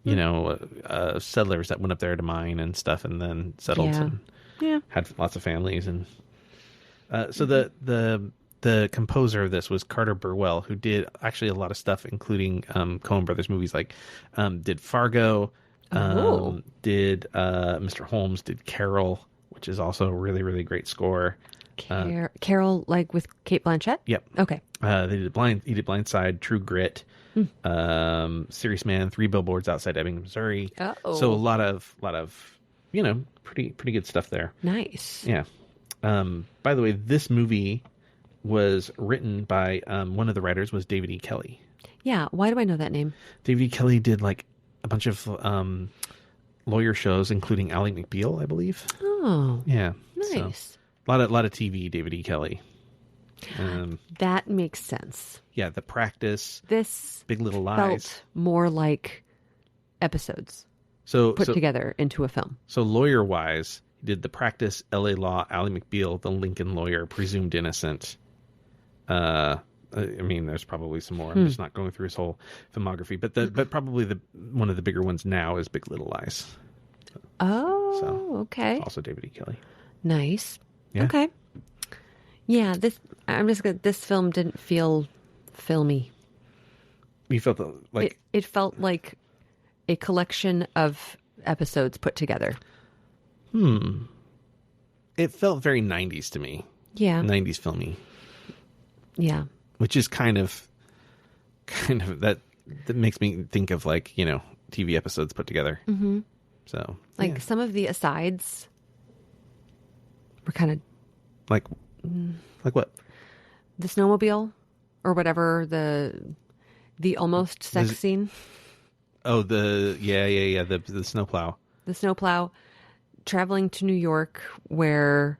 you know, settlers that went up there to mine and stuff, and then settled Yeah. and Yeah. had lots of families. And so the composer of this was Carter Burwell, who did actually a lot of stuff, including Coen Brothers movies, like did Fargo, Oh. did Mr. Holmes, did Carol, which is also a really, really great score. Carol, like with Kate Blanchett? Yep. Okay. He did Blindside, True Grit, Serious Man, 3 Billboards Outside Ebbing, Missouri. Uh-oh. So a lot of you know, pretty good stuff there. Nice. Yeah. By the way, this movie was written by one of the writers was David E. Kelly. Yeah. Why do I know that name? David E. Kelly did like a bunch of lawyer shows, including Ally McBeal, I believe. Oh, Yeah. nice. So, a lot of TV, David E. Kelly. That makes sense. Yeah, The Practice, This Big Little Lies. felt more like episodes So put together into a film. So lawyer wise, he did The Practice, L.A. Law, Ally McBeal, The Lincoln Lawyer, Presumed Innocent. I mean, there's probably some more. I'm just not going through his whole filmography, but probably one of the bigger ones now is Big Little Lies. Oh, okay. Also David E. Kelly. Nice. Yeah. Okay. Yeah, this film didn't feel filmy. You felt like It felt like a collection of episodes put together. it felt very 90s to me. Yeah. 90s filmy, Yeah. which is kind of that makes me think of like, you know, TV episodes put together. Mm-hmm. So Like yeah. some of the asides were kind of like what? the snowmobile or whatever, the almost sex scene, Oh, the snowplow. the snowplow, traveling to New York where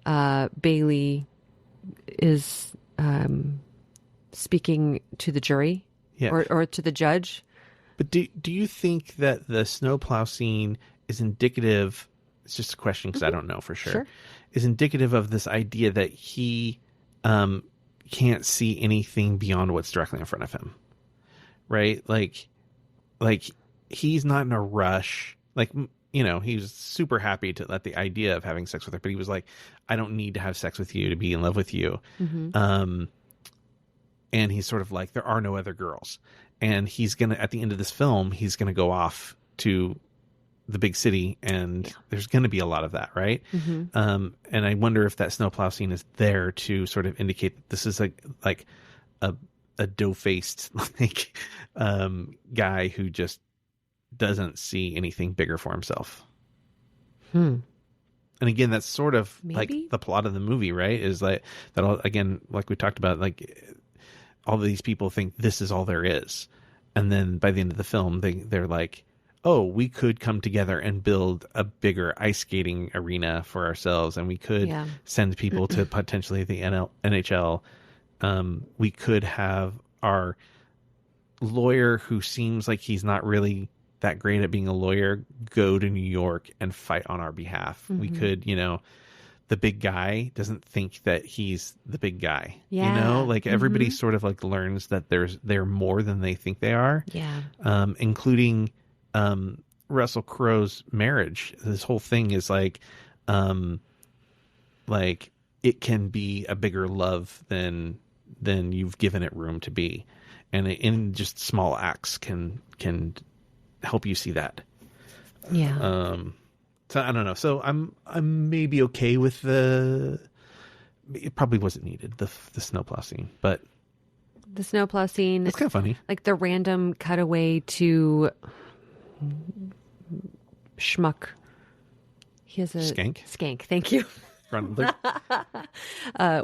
Bailey is speaking to the jury Yeah. or to the judge. But do you think that the snowplow scene is indicative? It's just a question because I don't know for sure. Sure. Is indicative of this idea that he can't see anything beyond what's directly in front of him, right? Like he's not in a rush. Like, you know, he was super happy to let the idea of having sex with her, but he was like, I don't need to have sex with you to be in love with you. And he's sort of like, there are no other girls. And he's going to, at the end of this film, he's going to go off to the big city and there's going to be a lot of that. Right. And I wonder if that snowplow scene is there to sort of indicate that this is like a dough-faced like guy who just doesn't see anything bigger for himself. And again, that's sort of like the plot of the movie, right? Is like that all, again, like we talked about, like all of these people think this is all there is. And then by the end of the film, they're like, oh, we could come together and build a bigger ice skating arena for ourselves. And we could send people to potentially the NHL. We could have our lawyer who seems like he's not really that great at being a lawyer go to New York and fight on our behalf. We could, you know, the big guy doesn't think that he's the big guy. You know, like everybody sort of like learns that they're more than they think they are. Yeah. Including Russell Crowe's marriage. This whole thing is like it can be a bigger love than you've given it room to be, and in just small acts can help you see that. Yeah. So I don't know. So I'm maybe okay with it probably wasn't needed, the snowplow scene, but The snowplow scene. it's kind of funny. Like the random cutaway to Schmuck. He has a Skank? Skank, thank you. Grundler.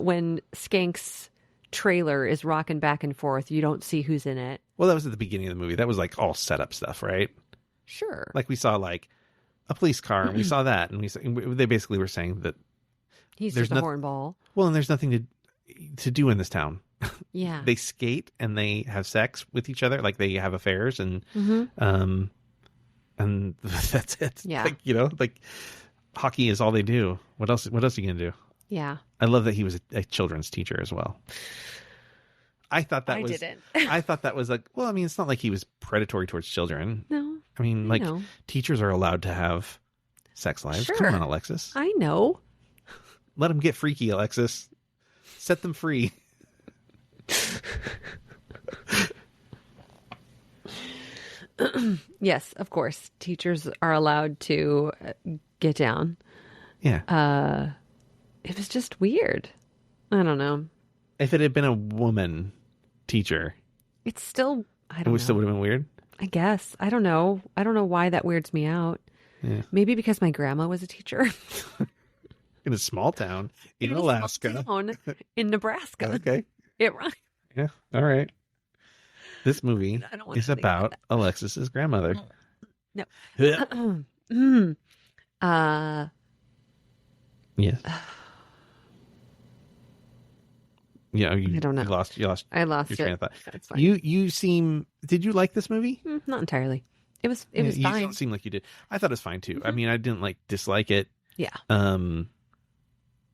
When Skank's trailer is rocking back and forth, you don't see who's in it. Well, that was at the beginning of the movie. That was like all set up stuff, right? Sure. Like we saw like a police car and we saw that and they basically were saying that He's there's just a hornball. Well, and there's nothing to do in this town. Yeah. They skate and they have sex with each other, like they have affairs, and and that's it. Yeah. Like, like hockey is all they do. What else are you gonna do? Yeah. I love that he was a children's teacher as well. I thought that didn't. I thought that was like, well, I mean, it's not like he was predatory towards children. No. I mean, like, teachers are allowed to have sex lives. Sure. Come on, Alexis. I know. Let them get freaky, Alexis. Set them free. Yes, of course. Teachers are allowed to get down. Yeah. It was just weird. I don't know. If it had been a woman teacher, It's still, I don't know. still would have been weird. I guess. I don't know. I don't know why that weirds me out. Yeah. Maybe because my grandma was a teacher. In a small town in a small Alaska. town in Nebraska. Okay. It rhymes. Yeah. All right. This movie I don't want is to think about Alexis's grandmother. No. Yeah. Yes. Yeah, I don't know. You lost I lost your it. train of thought. That's fine. You seem. Did you like this movie? Not entirely. It was You fine. don't seem like you did. I thought it was fine too. I mean, I didn't dislike it. Yeah.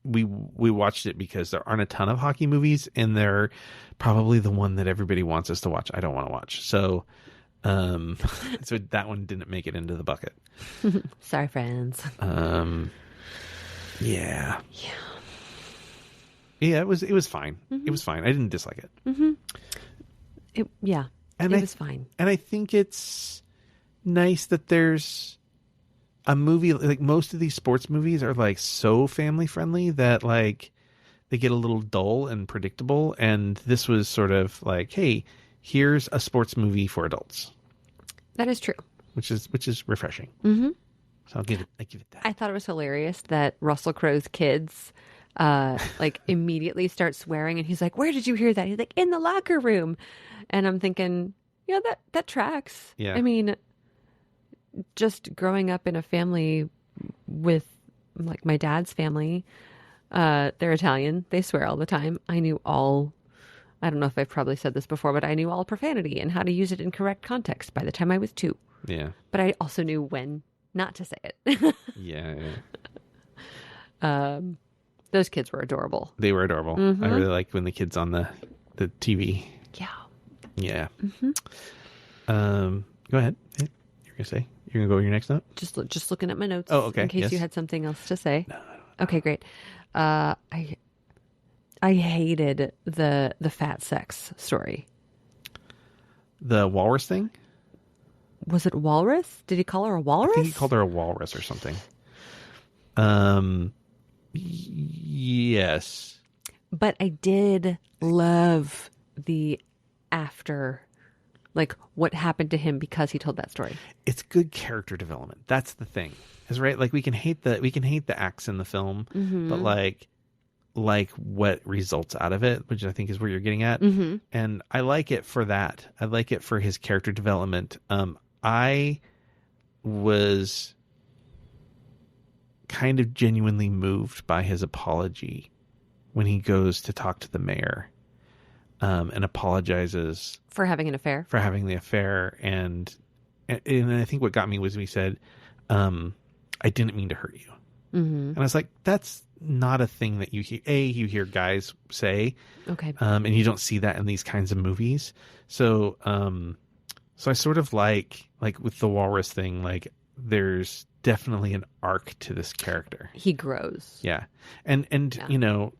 We watched it because there aren't a ton of hockey movies, and they're probably the one that everybody wants us to watch. I don't want to watch. So so that one didn't make it into the bucket. Sorry, friends. Yeah. Yeah. Yeah, it was fine. It was fine. I didn't dislike it. It was fine. And I think it's nice that there's a movie, like most of these sports movies are like so family friendly that like they get a little dull and predictable. And this was sort of like, hey, here's a sports movie for adults. That is true. Which is refreshing. Mm-hmm. So I give it that. I thought it was hilarious that Russell Crowe's kids immediately start swearing, and he's like, "Where did you hear that?" He's like, "In the locker room." And I'm thinking, yeah, that tracks. Yeah. I mean, just growing up in a family with like my dad's family, they're Italian. They swear all the time. I don't know if I've probably said this before, but I knew all profanity and how to use it in correct context by the time I was 2. Yeah. But I also knew when not to say it. Yeah. Those kids were adorable. They were adorable. Mm-hmm. I really liked when the kids on the TV. Yeah. Yeah. Mm-hmm. Go ahead. You're gonna say you're gonna go with your next note. Just looking at my notes. Oh, okay. In case Yes. you had something else to say. No. Okay, great. I hated the fat sex story. The walrus thing. Was it walrus? Did he call her a walrus? I think he called her a walrus or something. Yes. But I did love the after, like what happened to him because he told that story. It's good character development. That's the thing. Is right. Like we can hate the acts in the film, but like what results out of it, which I think is where you're getting at. Mm-hmm. And I like it for that. I like it for his character development. I was kind of genuinely moved by his apology when he goes to talk to the mayor, and apologizes For having an affair. for having the affair. And I think what got me was when he said, I didn't mean to hurt you. Mm-hmm. And I was like, that's not a thing that you hear guys say. Okay. And you don't see that in these kinds of movies. So I sort of like with the walrus thing, like there's definitely an arc to this character. He grows. Yeah. And Yeah. you know,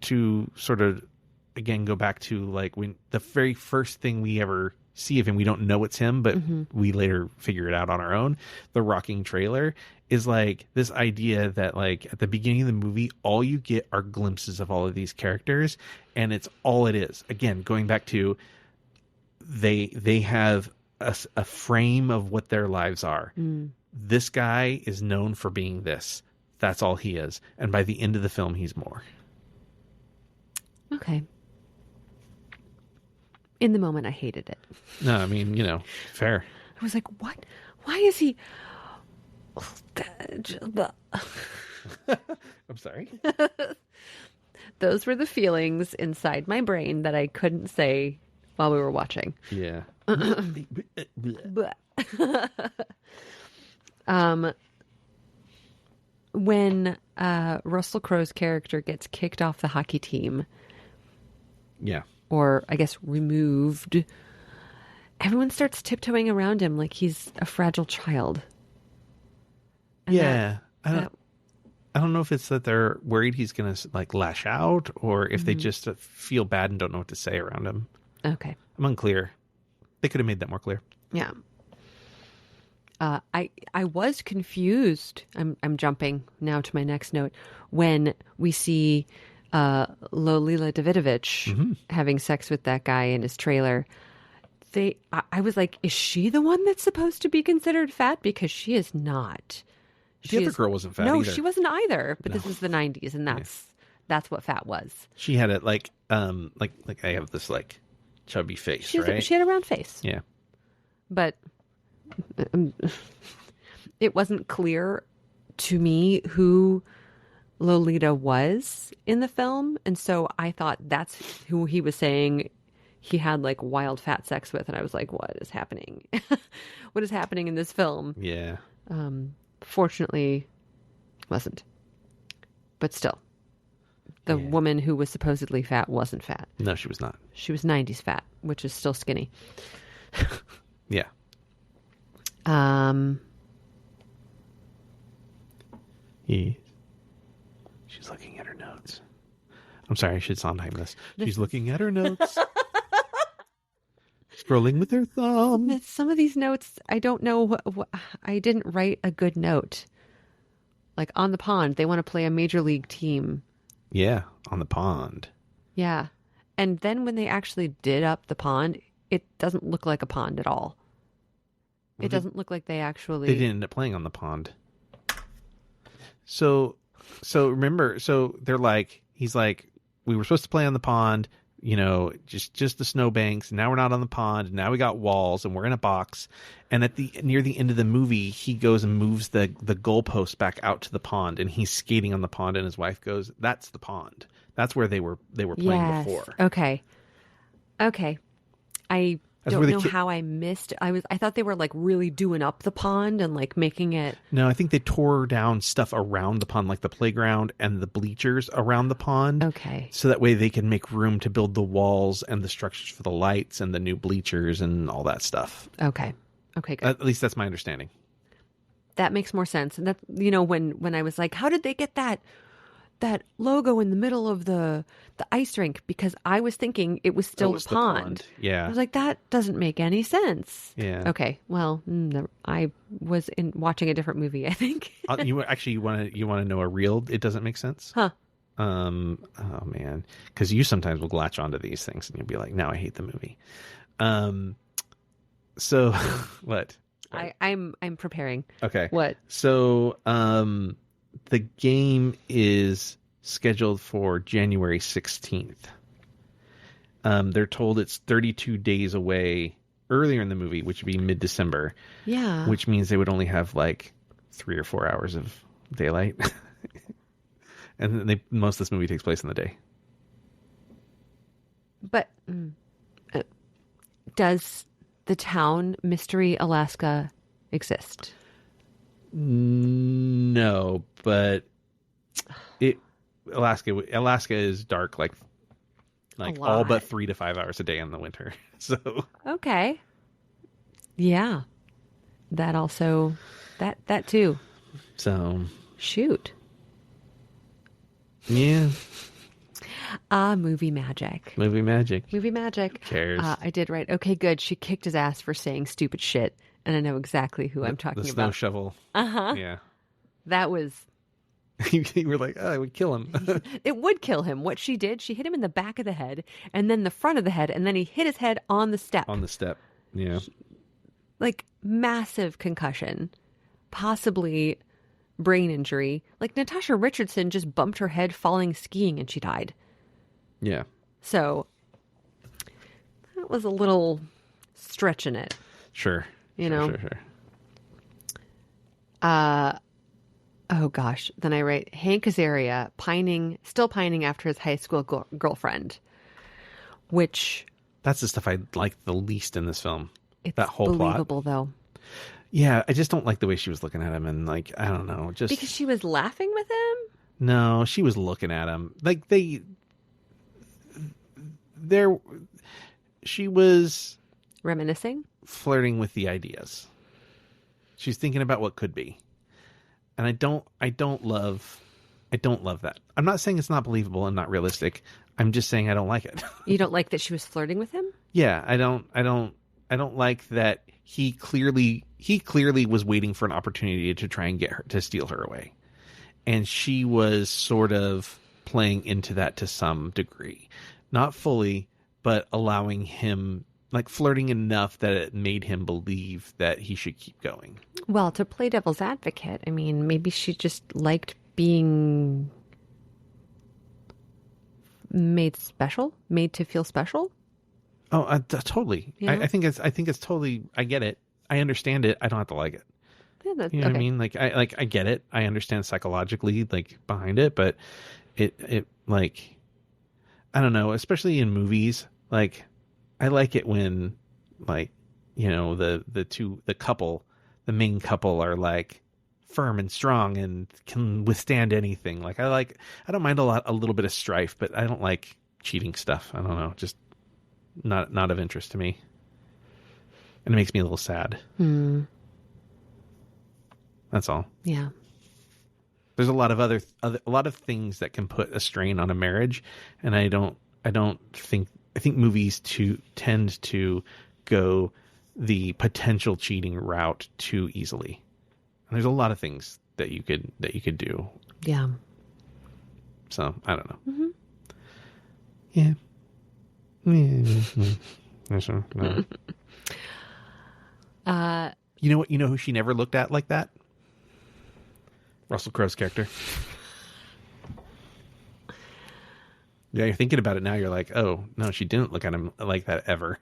to sort of again go back to like when the very first thing we ever see of him, we don't know it's him, but we later figure it out on our own. The rocking trailer is like this idea that like at the beginning of the movie, all you get are glimpses of all of these characters, and it's all it is. Again, going back to they have a frame of what their lives are. This guy is known for being this. That's all he is. And by the end of the film, he's more. Okay. In the moment, I hated it. No, I mean, you know, fair. I was like, what? Why is he... I'm sorry. Those were the feelings inside my brain that I couldn't say while we were watching. Yeah. But when Russell Crowe's character gets kicked off the hockey team, Yeah. or I guess removed, everyone starts tiptoeing around him like he's a fragile child. And Yeah. that- I don't know if it's that they're worried he's going to like lash out or if they just feel bad and don't know what to say around him. Okay. I'm unclear. They could have made that more clear. Yeah. I was confused. I'm jumping now to my next note when we see Lolita Davidovich having sex with that guy in his trailer. I was like, is she the one that's supposed to be considered fat? Because she is not. The other girl wasn't fat no, either. she wasn't either. But this is the 90s, and that's what fat was. She had it like I have this like chubby face, right? She had a round face. Yeah. But it wasn't clear to me who Lolita was in the film. And so I thought that's who he was saying he had like wild fat sex with. And I was like, what is happening? What is happening in this film? Yeah. Fortunately, wasn't. But still, the woman who was supposedly fat wasn't fat. No, she was not. She was 90s fat, which is still skinny. Yeah. She's looking at her notes. I'm sorry, I should Sondheim this. She's looking at her notes. Scrolling with her thumb. Some of these notes, I don't know. I didn't write a good note. Like on the pond, they want to play a major league team. Yeah, on the pond. Yeah. And then when they actually did up the pond, it doesn't look like a pond at all. It doesn't look like they actually... They didn't end up playing on the pond. So remember, they're like, he's like, we were supposed to play on the pond, you know, just the snowbanks. Now we're not on the pond. Now we got walls and we're in a box. And near the end of the movie, he goes and moves the goalpost back out to the pond, and he's skating on the pond. And his wife goes, "That's the pond. That's where they were playing before." Okay. I That's don't where know how I missed. I thought they were like really doing up the pond and like making it. No, I think they tore down stuff around the pond, like the playground and the bleachers around the pond. Okay. So that way they can make room to build the walls and the structures for the lights and the new bleachers and all that stuff. Okay, good. At least that's my understanding. That makes more sense. And that, you know, when I was like, how did they get that logo in the middle of the ice rink? Because I was thinking it was still the pond. Yeah. I was like, that doesn't make any sense. Yeah. Okay. Well, I was watching a different movie, I think. You want to know a real it doesn't make sense? Huh. Oh man, because you sometimes will latch onto these things and you'll be like, "Now I hate the movie." So what? I'm preparing. Okay. What? So the game is scheduled for January 16th. They're told it's 32 days away earlier in the movie, which would be mid-December. Yeah. Which means they would only have like 3 or 4 hours of daylight. And then most of this movie takes place in the day. But does the town Mystery Alaska exist? No, but Alaska is dark like all but 3 to 5 hours a day in the winter. So okay, yeah, that also that too. So shoot, yeah. Movie magic. Movie magic. Who cares? I did write. Okay, good. She kicked his ass for saying stupid shit, and I know exactly who I'm talking the snow about. shovel. Uh-huh. Yeah. That was. You were like, oh, I would kill him. It would kill him. What she did, she hit him in the back of the head, and then the front of the head, and then he hit his head on the step. On the step. Yeah. Like massive concussion, possibly brain injury. Like Natasha Richardson just bumped her head falling skiing, and she died. Yeah. So that was a little stretch in it. Sure. Sure. Sure. Sure. Oh gosh. Then I write Hank Azaria still pining after his high school girlfriend, which That's the stuff I like the least in this film. it's That whole plot. believable though. Yeah, I just don't like the way she was looking at him, and like I don't know, just Because she was laughing with him? no, she was looking at him like she was Reminiscing? flirting with the ideas. She's thinking about what could be. And I don't love that. I'm not saying it's not believable and not realistic. I'm just saying I don't like it. You don't like that she was flirting with him? Yeah, I don't like that he clearly was waiting for an opportunity to try and get her to steal her away. And she was sort of playing into that to some degree. Not fully, but allowing him, like flirting enough that it made him believe that he should keep going. Well, to play devil's advocate, I mean, maybe she just liked being made to feel special. Oh, totally. Yeah. I think it's totally. I get it. I understand it. I don't have to like it. Yeah, You know what I mean? Like I get it. I understand psychologically like behind it, but it like I don't know. Especially in movies, like I like it when like you know the main couple are like firm and strong and can withstand anything. Like I don't mind a little bit of strife, but I don't like cheating stuff. I don't know, just not of interest to me, and it makes me a little sad. That's all. Yeah. There's a lot of a lot of things that can put a strain on a marriage, and I think movies tend to go the potential cheating route too easily. And there's a lot of things that you could do. Yeah. So I don't know. Mm-hmm. Yeah. No. You know what? You know who she never looked at like that? Russell Crowe's character. Yeah, you're thinking about it now. You're like, oh no, she didn't look at him like that ever.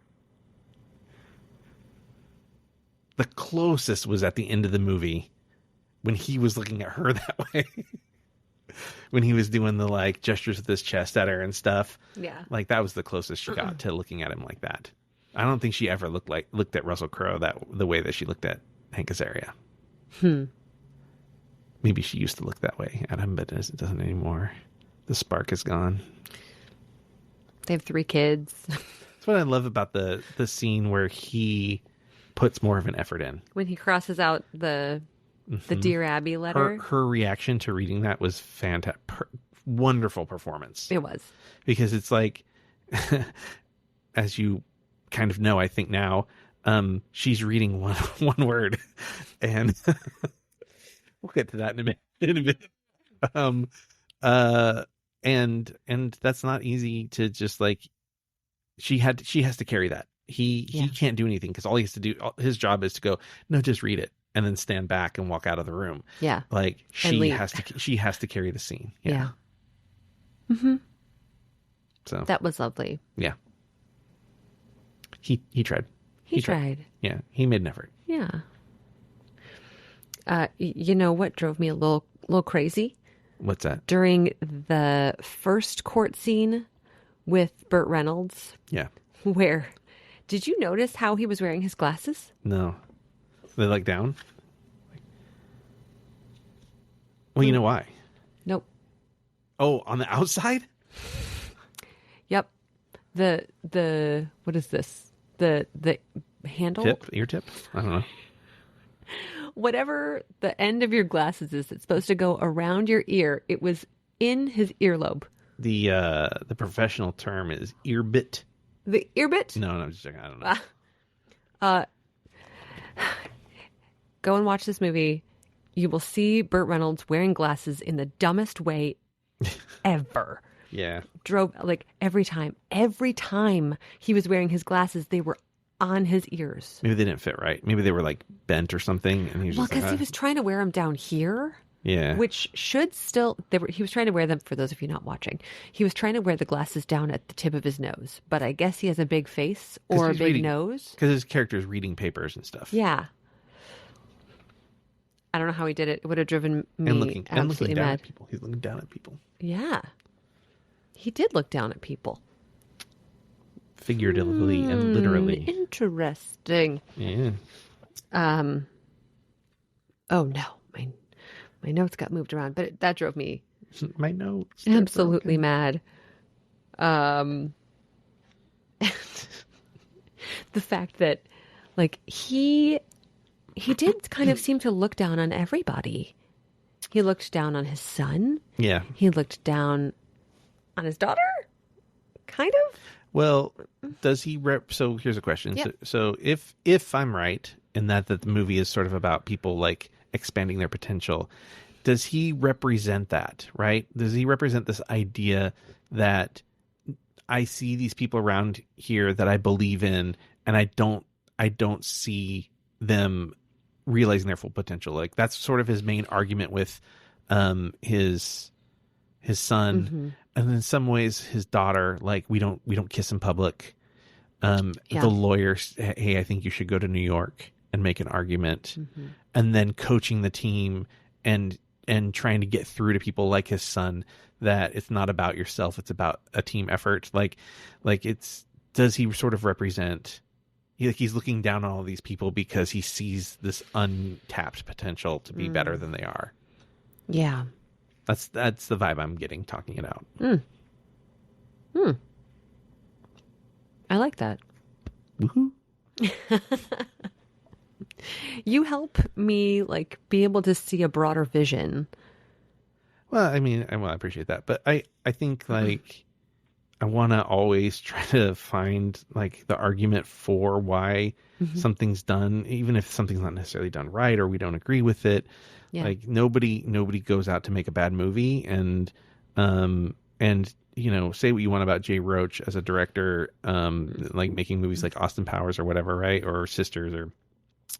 The closest was at the end of the movie when he was looking at her that way. When he was doing the like gestures with his chest at her and stuff. Yeah. Like that was the closest she got to looking at him like that. I don't think she ever looked at Russell Crowe the way that she looked at Hank Azaria. Maybe she used to look that way at him, but it doesn't anymore. The spark is gone. They have 3 kids. That's what I love about the scene where he puts more of an effort in. When he crosses out the Dear Abby letter. Her reaction to reading that was fantastic. Wonderful performance. It was. Because it's like, as you kind of know, I think now, she's reading one word, and we'll get to that in a bit. And that's not easy to just like. She has to carry that. He can't do anything because all he has to do, his job is to go, no, just read it, and then stand back and walk out of the room. Yeah, like she has to carry the scene. Yeah. Mm-hmm. So that was lovely. Yeah. He tried. He tried. Yeah, he made an effort. Yeah. You know what drove me a little crazy? What's that? During the first court scene with Burt Reynolds. Yeah. Where, did you notice how he was wearing his glasses? No. They like down? Well, you know why? Nope. Oh, on the outside? Yep. The what is this? The handle? Ear tip? I don't know. Whatever the end of your glasses is, it's supposed to go around your ear. It was in his earlobe. The professional term is ear bit. The ear bit? No, I'm just checking. I don't know. Go and watch this movie. You will see Burt Reynolds wearing glasses in the dumbest way ever. Yeah. Drove like every time he was wearing his glasses, they were on his ears. Maybe they didn't fit right. Maybe they were like bent or something. And he was because he was trying to wear them down here. Yeah. Which should still, he was trying to wear them, for those of you not watching, he was trying to wear the glasses down at the tip of his nose. But I guess he has a big face or a big nose. Because his character is reading papers and stuff. Yeah. I don't know how he did it. It would have driven me and looking absolutely down mad. at people. He's looking down at people. Yeah. He did look down at people. Figuratively and literally. Interesting. Yeah. Oh no, my notes got moved around, but that drove me My notes. they're absolutely broken. mad. The fact that like he did kind of seem to look down on everybody. He looked down on his son. Yeah. He looked down on his daughter. Kind of. Well, does he so here's a question. Yep. So if I'm right in that the movie is sort of about people like expanding their potential, does he represent that, right? Does he represent this idea that I see these people around here that I believe in and I don't see them realizing their full potential? Like that's sort of his main argument with his son. Mm-hmm. And in some ways his daughter, like we don't kiss in public. Yeah. The lawyer, hey, I think you should go to New York and make an argument. Mm-hmm. And then coaching the team and trying to get through to people like his son that it's not about yourself, it's about a team effort. Like does he sort of represent he's looking down on all these people because he sees this untapped potential to be better than they are. Yeah. That's the vibe I'm getting talking it out. I like that. Woohoo. You help me like be able to see a broader vision. Well, I mean, I appreciate that, but I think like I want to always try to find like the argument for why something's done, even if something's not necessarily done right or we don't agree with it. Yeah. Like nobody goes out to make a bad movie, and you know, say what you want about Jay Roach as a director, like making movies like Austin Powers or whatever, right, or Sisters,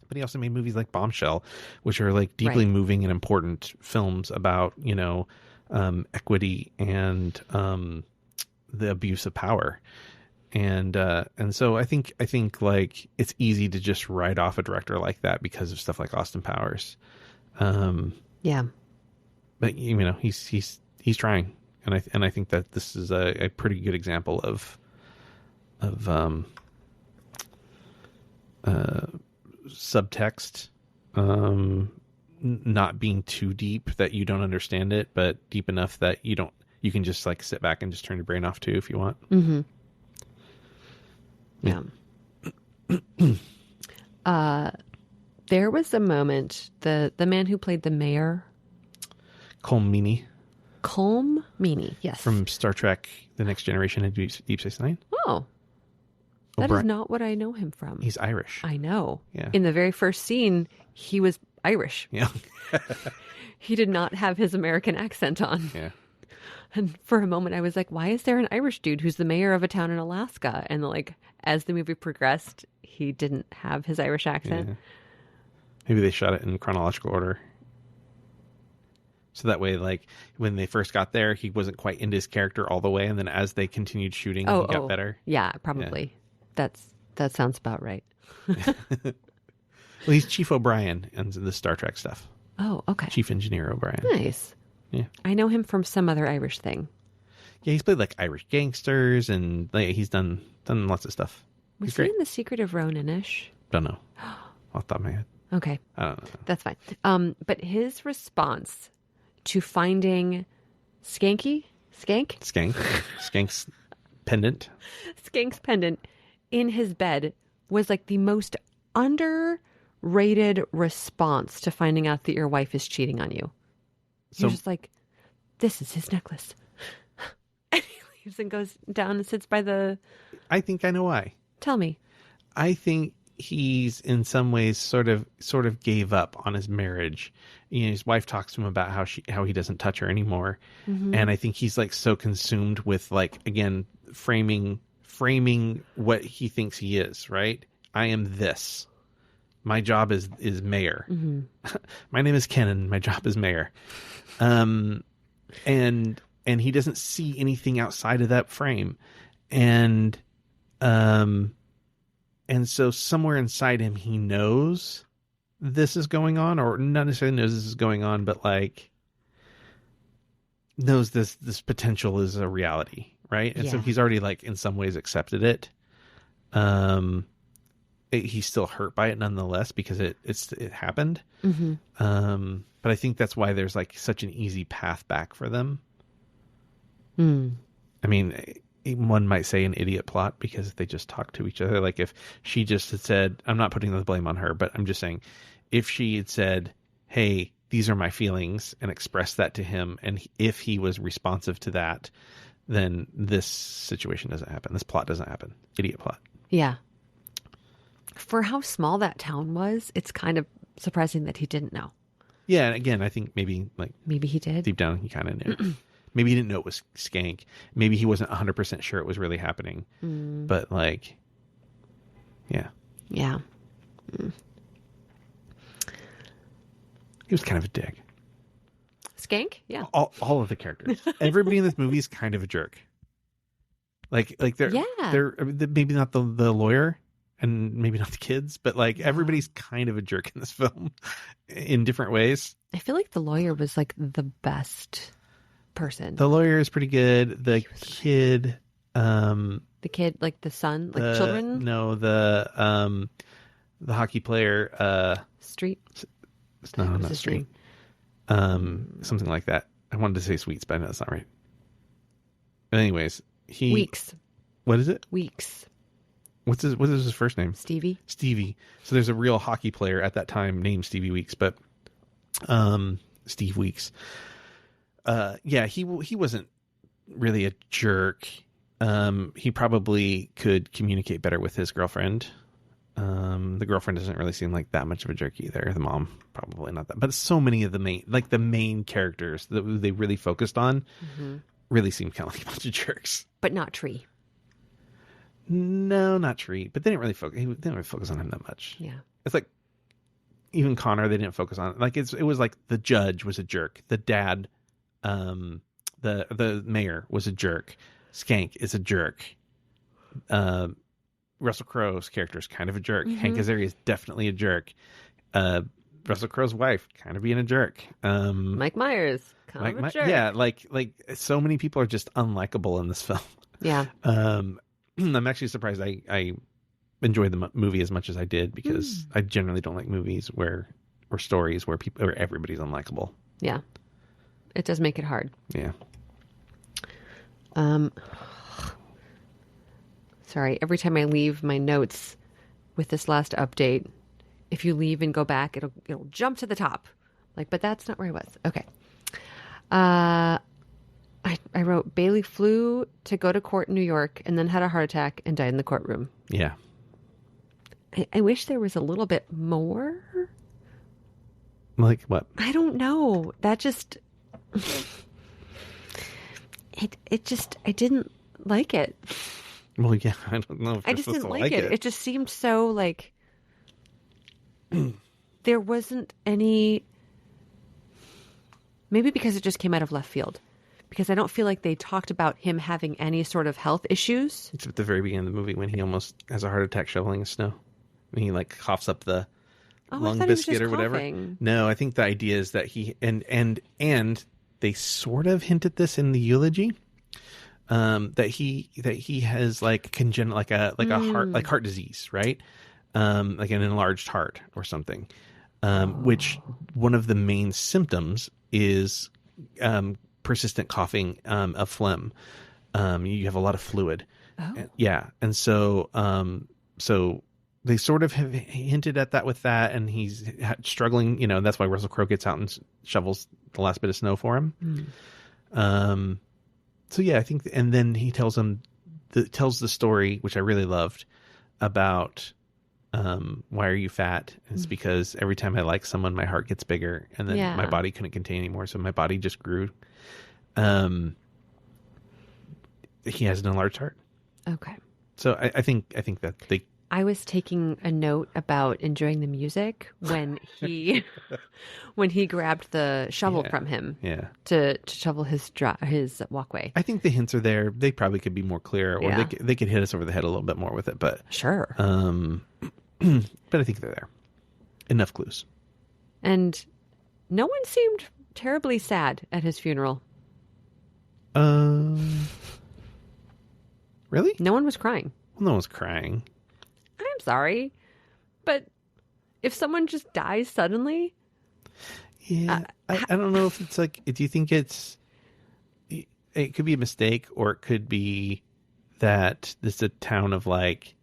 but he also made movies like Bombshell, which are like deeply moving and important films about, you know, equity and the abuse of power. And so I think like it's easy to just write off a director like that because of stuff like Austin Powers. Yeah. But you know, he's trying. And I think that this is a pretty good example of subtext, not being too deep that you don't understand it, but deep enough that you can just like sit back and just turn your brain off too if you want. Mm-hmm. Yeah. There was a moment, the man who played the mayor, Colm Meaney. Colm Meaney, yes. From Star Trek The Next Generation and Deep Space Nine. Oh. That is not what I know him from. He's Irish. I know. Yeah. In the very first scene, he was Irish. Yeah. He did not have his American accent on. Yeah. And for a moment, I was like, why is there an Irish dude who's the mayor of a town in Alaska? And like, as the movie progressed, he didn't have his Irish accent. Yeah. Maybe they shot it in chronological order. So that way, like, when they first got there, he wasn't quite into his character all the way. And then as they continued shooting, he got better. Yeah, probably. Yeah. That sounds about right. Well, he's Chief O'Brien in the Star Trek stuff. Oh, okay. Chief Engineer O'Brien. Nice. Yeah. I know him from some other Irish thing. Yeah, he's played like Irish gangsters and like, he's done lots of stuff. Was He's he great. in The Secret of Ronan-ish? Don't know. Off the top of my head. Okay. I don't know. That's fine. But his response to finding Skank's pendant. Skank's pendant in his bed was like the most underrated response to finding out that your wife is cheating on you. You're just like, this is his necklace. And he leaves and goes down and sits by the... I think I know why. Tell me. I think he's in some ways sort of gave up on his marriage. You know, his wife talks to him about how he doesn't touch her anymore. Mm-hmm. And I think he's like so consumed with like, again, framing what he thinks he is, right? I am this. My job is mayor. Mm-hmm. My name is Ken and my job is mayor. And he doesn't see anything outside of that frame. And so somewhere inside him, he knows this is going on, or not necessarily knows this is going on, but like knows this potential is a reality, right? And so Yeah. he's already like in some ways accepted it. He's still hurt by it nonetheless because it happened. Mm-hmm. But I think that's why there's like such an easy path back for them. Mm. I mean, one might say an idiot plot because they just talk to each other. Like if she just had said, I'm not putting the blame on her, but I'm just saying if she had said, hey, these are my feelings, and expressed that to him, and if he was responsive to that, then this situation doesn't happen. This plot doesn't happen. Idiot plot. Yeah. For how small that town was, it's kind of surprising that he didn't know. Yeah, and again, I think maybe like Maybe he did. deep down he kind of knew. Maybe he didn't know it was skank. Maybe he wasn't 100% sure it was really happening. But like, yeah. Yeah. He was kind of a dick. Skank? Yeah. All of the characters. Everybody in this movie is kind of a jerk. Like they're maybe not the lawyer and maybe not the kids, but like everybody's kind of a jerk in this film in different ways. I feel like the lawyer was like the best person. The lawyer is pretty good. The kid, the kid, like the son, like children. No, the hockey player. Street. No, What was not his Street. name? Something like that. I wanted to say Sweets, but I know that's not right. But anyways, Weeks. What is it? Weeks. What is his first name? Stevie. So there's a real hockey player at that time named Stevie Weeks, but Steve Weeks. Yeah, he wasn't really a jerk. He probably could communicate better with his girlfriend. The girlfriend doesn't really seem like that much of a jerk either. The mom probably not that, but so many of the main characters that they really focused on really seemed kind of like a bunch of jerks. But not Tree. No, not Tree. But they didn't really focus on him that much. Yeah. It's like even Connor, they didn't focus on. Like it was like the judge was a jerk. The dad, the mayor was a jerk. Skank is a jerk. Russell Crowe's character is kind of a jerk. Hank Azaria is definitely a jerk. Russell Crowe's wife kind of being a jerk. Mike Myers, kind of a jerk. Yeah, like so many people are just unlikable in this film. Yeah. I'm actually surprised I enjoyed the movie as much as I did because I generally don't like movies or stories where everybody's unlikable. Yeah. It does make it hard. Yeah. Sorry, every time I leave my notes with this last update, if you leave and go back, it'll jump to the top. Like, but that's not where I was. Okay. I wrote Bailey flew to go to court in New York and then had a heart attack and died in the courtroom. Yeah. I wish there was a little bit more. Like what? I don't know. That just I didn't like it. Well, yeah, I don't know if I you're just supposed didn't to like it. It just seemed so like there wasn't any. Maybe because it just came out of left field. Because I don't feel like they talked about him having any sort of health issues. It's at the very beginning of the movie when he almost has a heart attack shoveling snow. When he like coughs up the lung biscuit or whatever. Coughing. No, I think the idea is that he and they sort of hint at this in the eulogy. That he has like congenital heart disease, right? Like an enlarged heart or something. Which one of the main symptoms is persistent coughing of phlegm. You have a lot of fluid. Oh. Yeah, and so they sort of have hinted at that with that, and he's struggling. You know, that's why Russell Crowe gets out and shovels the last bit of snow for him. So yeah, I think, and then he tells the story, which I really loved, about why are you fat? And it's because every time I like someone, my heart gets bigger, and then my body couldn't contain anymore, so my body just grew. He has an enlarged heart. Okay. So I think that they. I was taking a note about enjoying the music when he grabbed the shovel from him to shovel his walkway. I think the hints are there. They probably could be more clear, or they could hit us over the head a little bit more with it. But sure. But I think they're there. Enough clues. And no one seemed terribly sad at his funeral. Really? No one was crying. Well, no one's crying. I'm sorry, but if someone just dies suddenly... Yeah, I don't know if it's like, do you think it could be a mistake, or it could be that this is a town of like,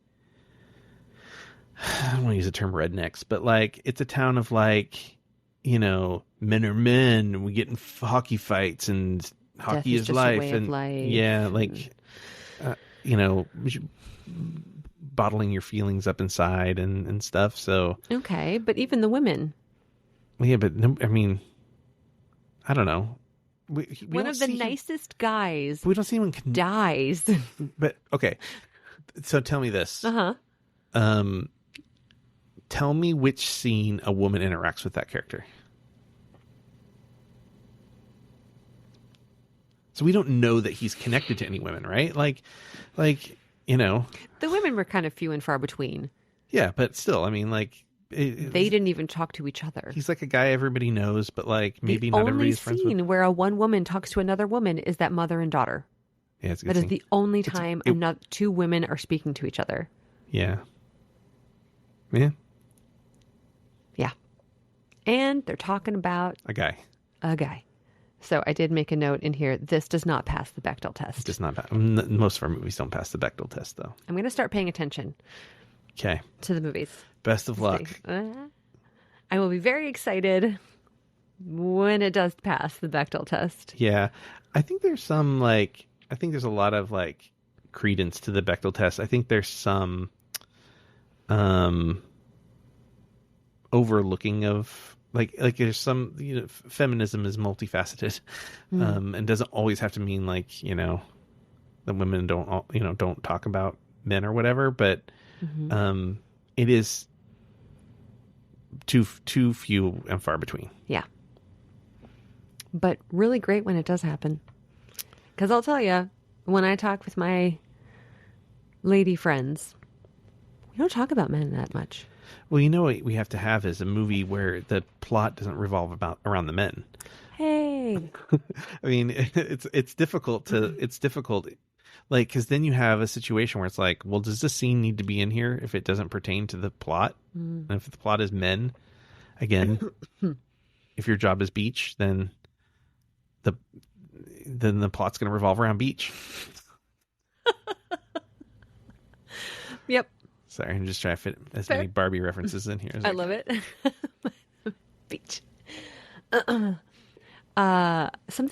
I don't want to use the term rednecks, but like, it's a town of like, men are men, we get in hockey fights, and hockey is life. And yeah, like, bottling your feelings up inside and stuff. So, okay. But even the women. Yeah, but no, I mean, I don't know. One of the nicest guys. We don't see him dies. But okay, so tell me this. Tell me which scene a woman interacts with that character. So we don't know that he's connected to any women, right? Like, the women were kind of few and far between. Yeah, but still, I mean, like. They didn't even talk to each other. He's like a guy everybody knows, but like maybe not everybody's friends with. The only scene where a one woman talks to another woman is that mother and daughter. Yeah, it's a good that scene. Is the only time two women are speaking to each other. Yeah. Yeah. Yeah. And they're talking about a guy. So I did make a note in here. This does not pass the Bechdel test. It does not pass. Most of our movies don't pass the Bechdel test, though. I'm going to start paying attention. Okay. To the movies. Best of luck. I will be very excited when it does pass the Bechdel test. Yeah. I think there's some there's a lot of like credence to the Bechdel test. I think there's some overlooking of like there's some, feminism is multifaceted, and doesn't always have to mean like, that women don't talk about men or whatever, but it is too few and far between. Yeah. But really great when it does happen. Because I'll tell you, when I talk with my lady friends, we don't talk about men that much. Well, what we have to have is a movie where the plot doesn't revolve around the men. Hey. I mean, it's difficult. Like, because then you have a situation where it's like, well, does this scene need to be in here if it doesn't pertain to the plot? And if the plot is men, again, if your job is beach, then the plot's going to revolve around beach. Yep. Sorry, I'm just trying to fit as many Barbie references in here. I love it. Beach. Something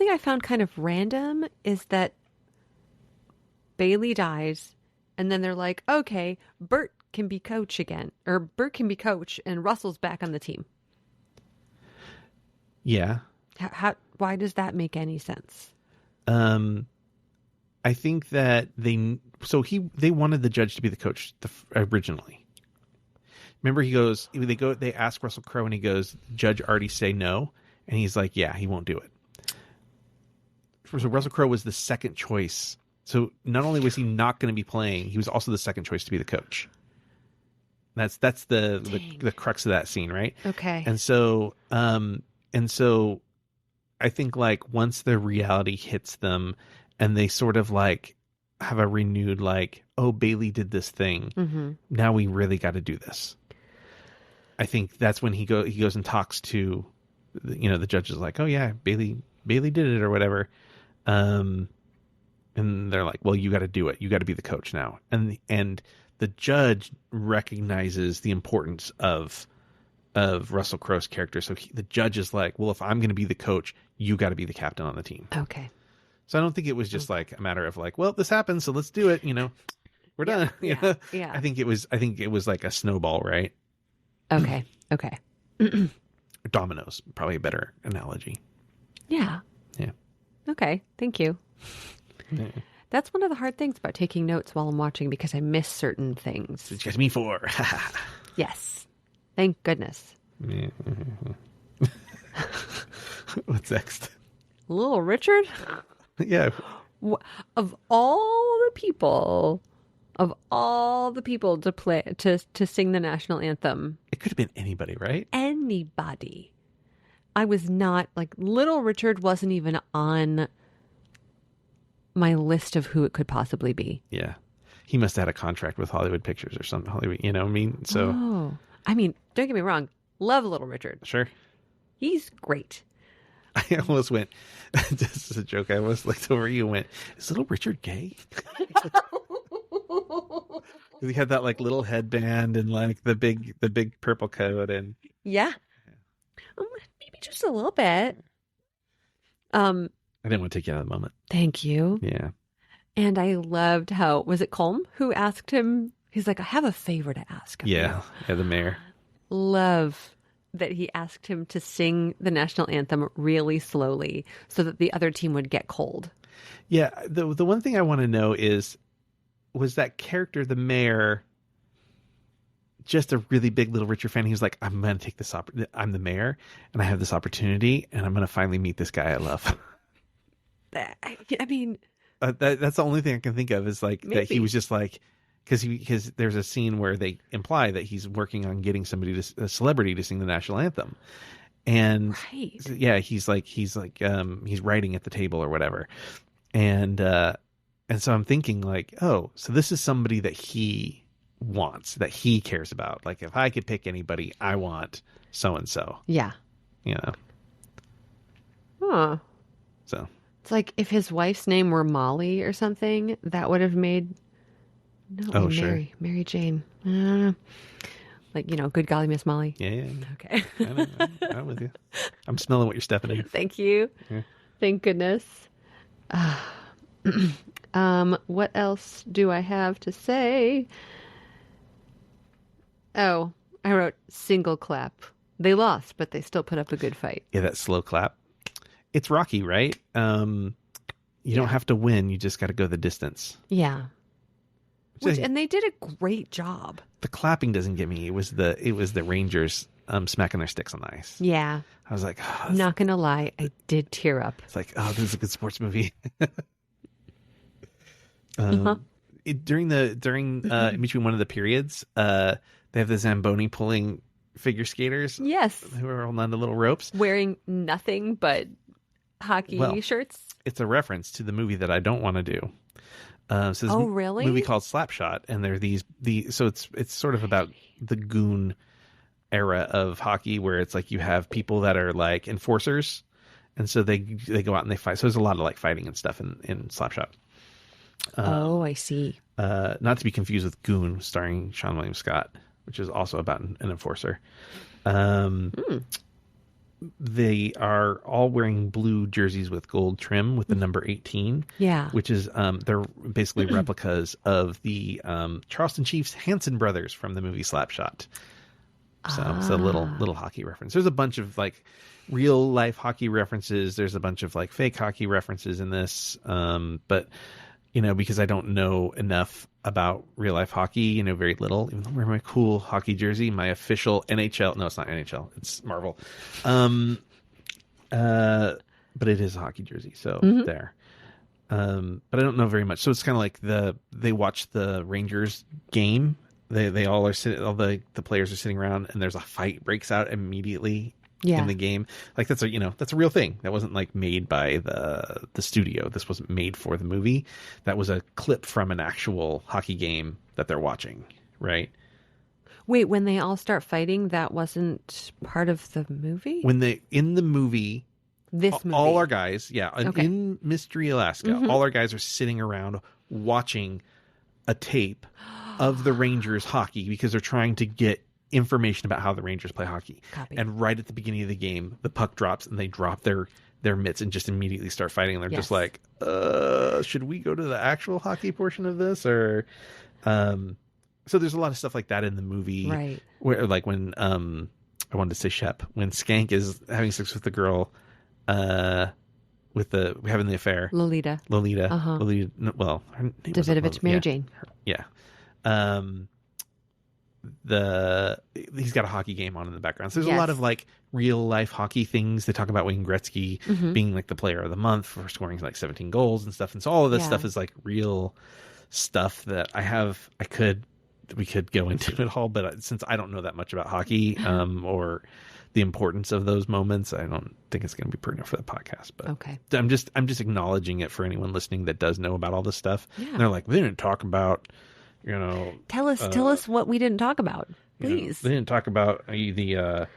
I found kind of random is that Bailey dies, and then they're like, okay, Bert can be coach again, or Bert can be coach, and Russell's back on the team. Yeah. Why does that make any sense? I think that they wanted the judge to be the coach originally. Remember, they ask Russell Crowe, and he goes, "Judge already say no," and he's like, "Yeah, he won't do it." So Russell Crowe was the second choice. So not only was he not going to be playing, he was also the second choice to be the coach. That's the crux of that scene, right? Okay. And so I think like once the reality hits them, and they sort of like have a renewed like, oh, Bailey did this thing. Mm-hmm. Now we really got to do this. I think that's when he goes and talks to, the judge is like, oh yeah, Bailey did it or whatever. And they're like, well, you got to do it. You got to be the coach now. And the judge recognizes the importance of Russell Crowe's character. So the judge is like, well, if I'm going to be the coach, you got to be the captain on the team. Okay. So I don't think it was just like a matter of like, well, this happened, so let's do it. We're done. Yeah. I think it was like a snowball, right? Okay. Dominoes, probably a better analogy. Yeah. Yeah. Okay. Thank you. Yeah. That's one of the hard things about taking notes while I'm watching, because I miss certain things. It's just me for. Yes. Thank goodness. What's next? Little Richard? Yeah. Of all the people to play to sing the national anthem, could have been anybody, right? Anybody. I was not like Little Richard wasn't even on my list of who it could possibly be. Yeah. He must have had a contract with Hollywood Pictures or something. Hollywood, you know what I mean? So, Oh, I mean, don't get me wrong. Love Little Richard. sure. He's great. I almost went, just as a joke, I almost looked over at you and went, is Little Richard gay? 'Cause he had that like little headband and like the big purple coat and Yeah. Maybe just a little bit. I didn't want to take you out of the moment. Thank you. Yeah. And I loved how, was it Colm who asked him? He's like, I have a favor to ask of you. Yeah. Yeah, the mayor. Love that he asked him to sing the national anthem really slowly so that the other team would get cold. Yeah. The one thing I want to know is, was that character, the mayor, just a really big Little Richard fan? He was like, I'm going to take this I'm the mayor and I have this opportunity and I'm going to finally meet this guy I love. I mean, That's the only thing I can think of is like that he Maybe. was just like, because there's a scene where they imply that he's working on getting a celebrity to sing the national anthem. And right. yeah, he's writing at the table or whatever. And so I'm thinking like, oh, so this is somebody that he wants, that he cares about. Like if I could pick anybody, I want so-and-so, Yeah. you know? Huh. So It's like if his wife's name were Molly or something, that would have made sure. Mary Jane. Like, good golly, Miss Molly. yeah. Okay. I'm with you. I'm smelling what you're stepping in. Thank you. Yeah. Thank goodness. What else do I have to say? Oh, I wrote single clap. They lost, but they still put up a good fight. Yeah, that slow clap. It's Rocky, right? You don't have to win. You just got to go the distance. Yeah. And they did a great job. The clapping doesn't get me. It was the Rangers smacking their sticks on the ice. Yeah. I was like, oh, I'm not going to lie. I did tear up. it's like, oh, this is a good sports movie. Uh-huh. During in between one of the periods, they have the Zamboni pulling figure skaters. Yes. Who are holding on to little ropes. Wearing nothing but hockey shirts. It's a reference to the movie that I don't want to do. So this really? movie called Slapshot, and they're so it's sort of about the goon era of hockey, where it's like you have people that are like enforcers, and so they go out and they fight. So there's a lot of like fighting and stuff in Slapshot. I see. Not to be confused with Goon, starring Sean William Scott, which is also about an enforcer. They are all wearing blue jerseys with gold trim with the number 18. Yeah. Which is, they're basically replicas of the Charleston Chiefs Hanson brothers from the movie Slapshot. So it's a little hockey reference. There's a bunch of like real life hockey references. There's a bunch of like fake hockey references in this. But, because I don't know enough about real life hockey, very little, even though I'm wearing my cool hockey jersey, my official NHL. No, it's not NHL. It's Marvel. But it is a hockey jersey. So there. But I don't know very much. So it's kind of like they watch the Rangers game. They all are sitting, all the players are sitting around, and there's a fight breaks out immediately in the game. Like that's a real thing. That wasn't like made by the studio. This wasn't made for the movie. That was a clip from an actual hockey game that they're watching, right? Wait, when they all start fighting, that wasn't part of the movie? In the movie, this movie. all our guys, Okay. in Mystery Alaska, all our guys are sitting around watching a tape of the Rangers hockey because they're trying to get information about how the Rangers play hockey. Copy. And right at the beginning of the game, the puck drops and they drop their mitts and just immediately start fighting. And they're just like, should we go to the actual hockey portion of this? Or, so there's a lot of stuff like that in the movie. Right. Where like when, I wanted to say Shep, when Skank is having sex with the girl, having the affair. Lolita. Uh-huh. Lolita, well, her name Davidovich, Mary Jane. Yeah. He's got a hockey game on in the background. So there's a lot of like real life hockey things. They talk about Wayne Gretzky being like the player of the month for scoring like 17 goals and stuff. And so all of this stuff is like real stuff that I could could go into it all, but since I don't know that much about hockey or the importance of those moments, I don't think it's going to be pertinent for the podcast. But Okay. I'm just acknowledging it for anyone listening that does know about all this stuff. Yeah. And they're like, they didn't talk about, Tell us what we didn't talk about, please. They didn't talk about the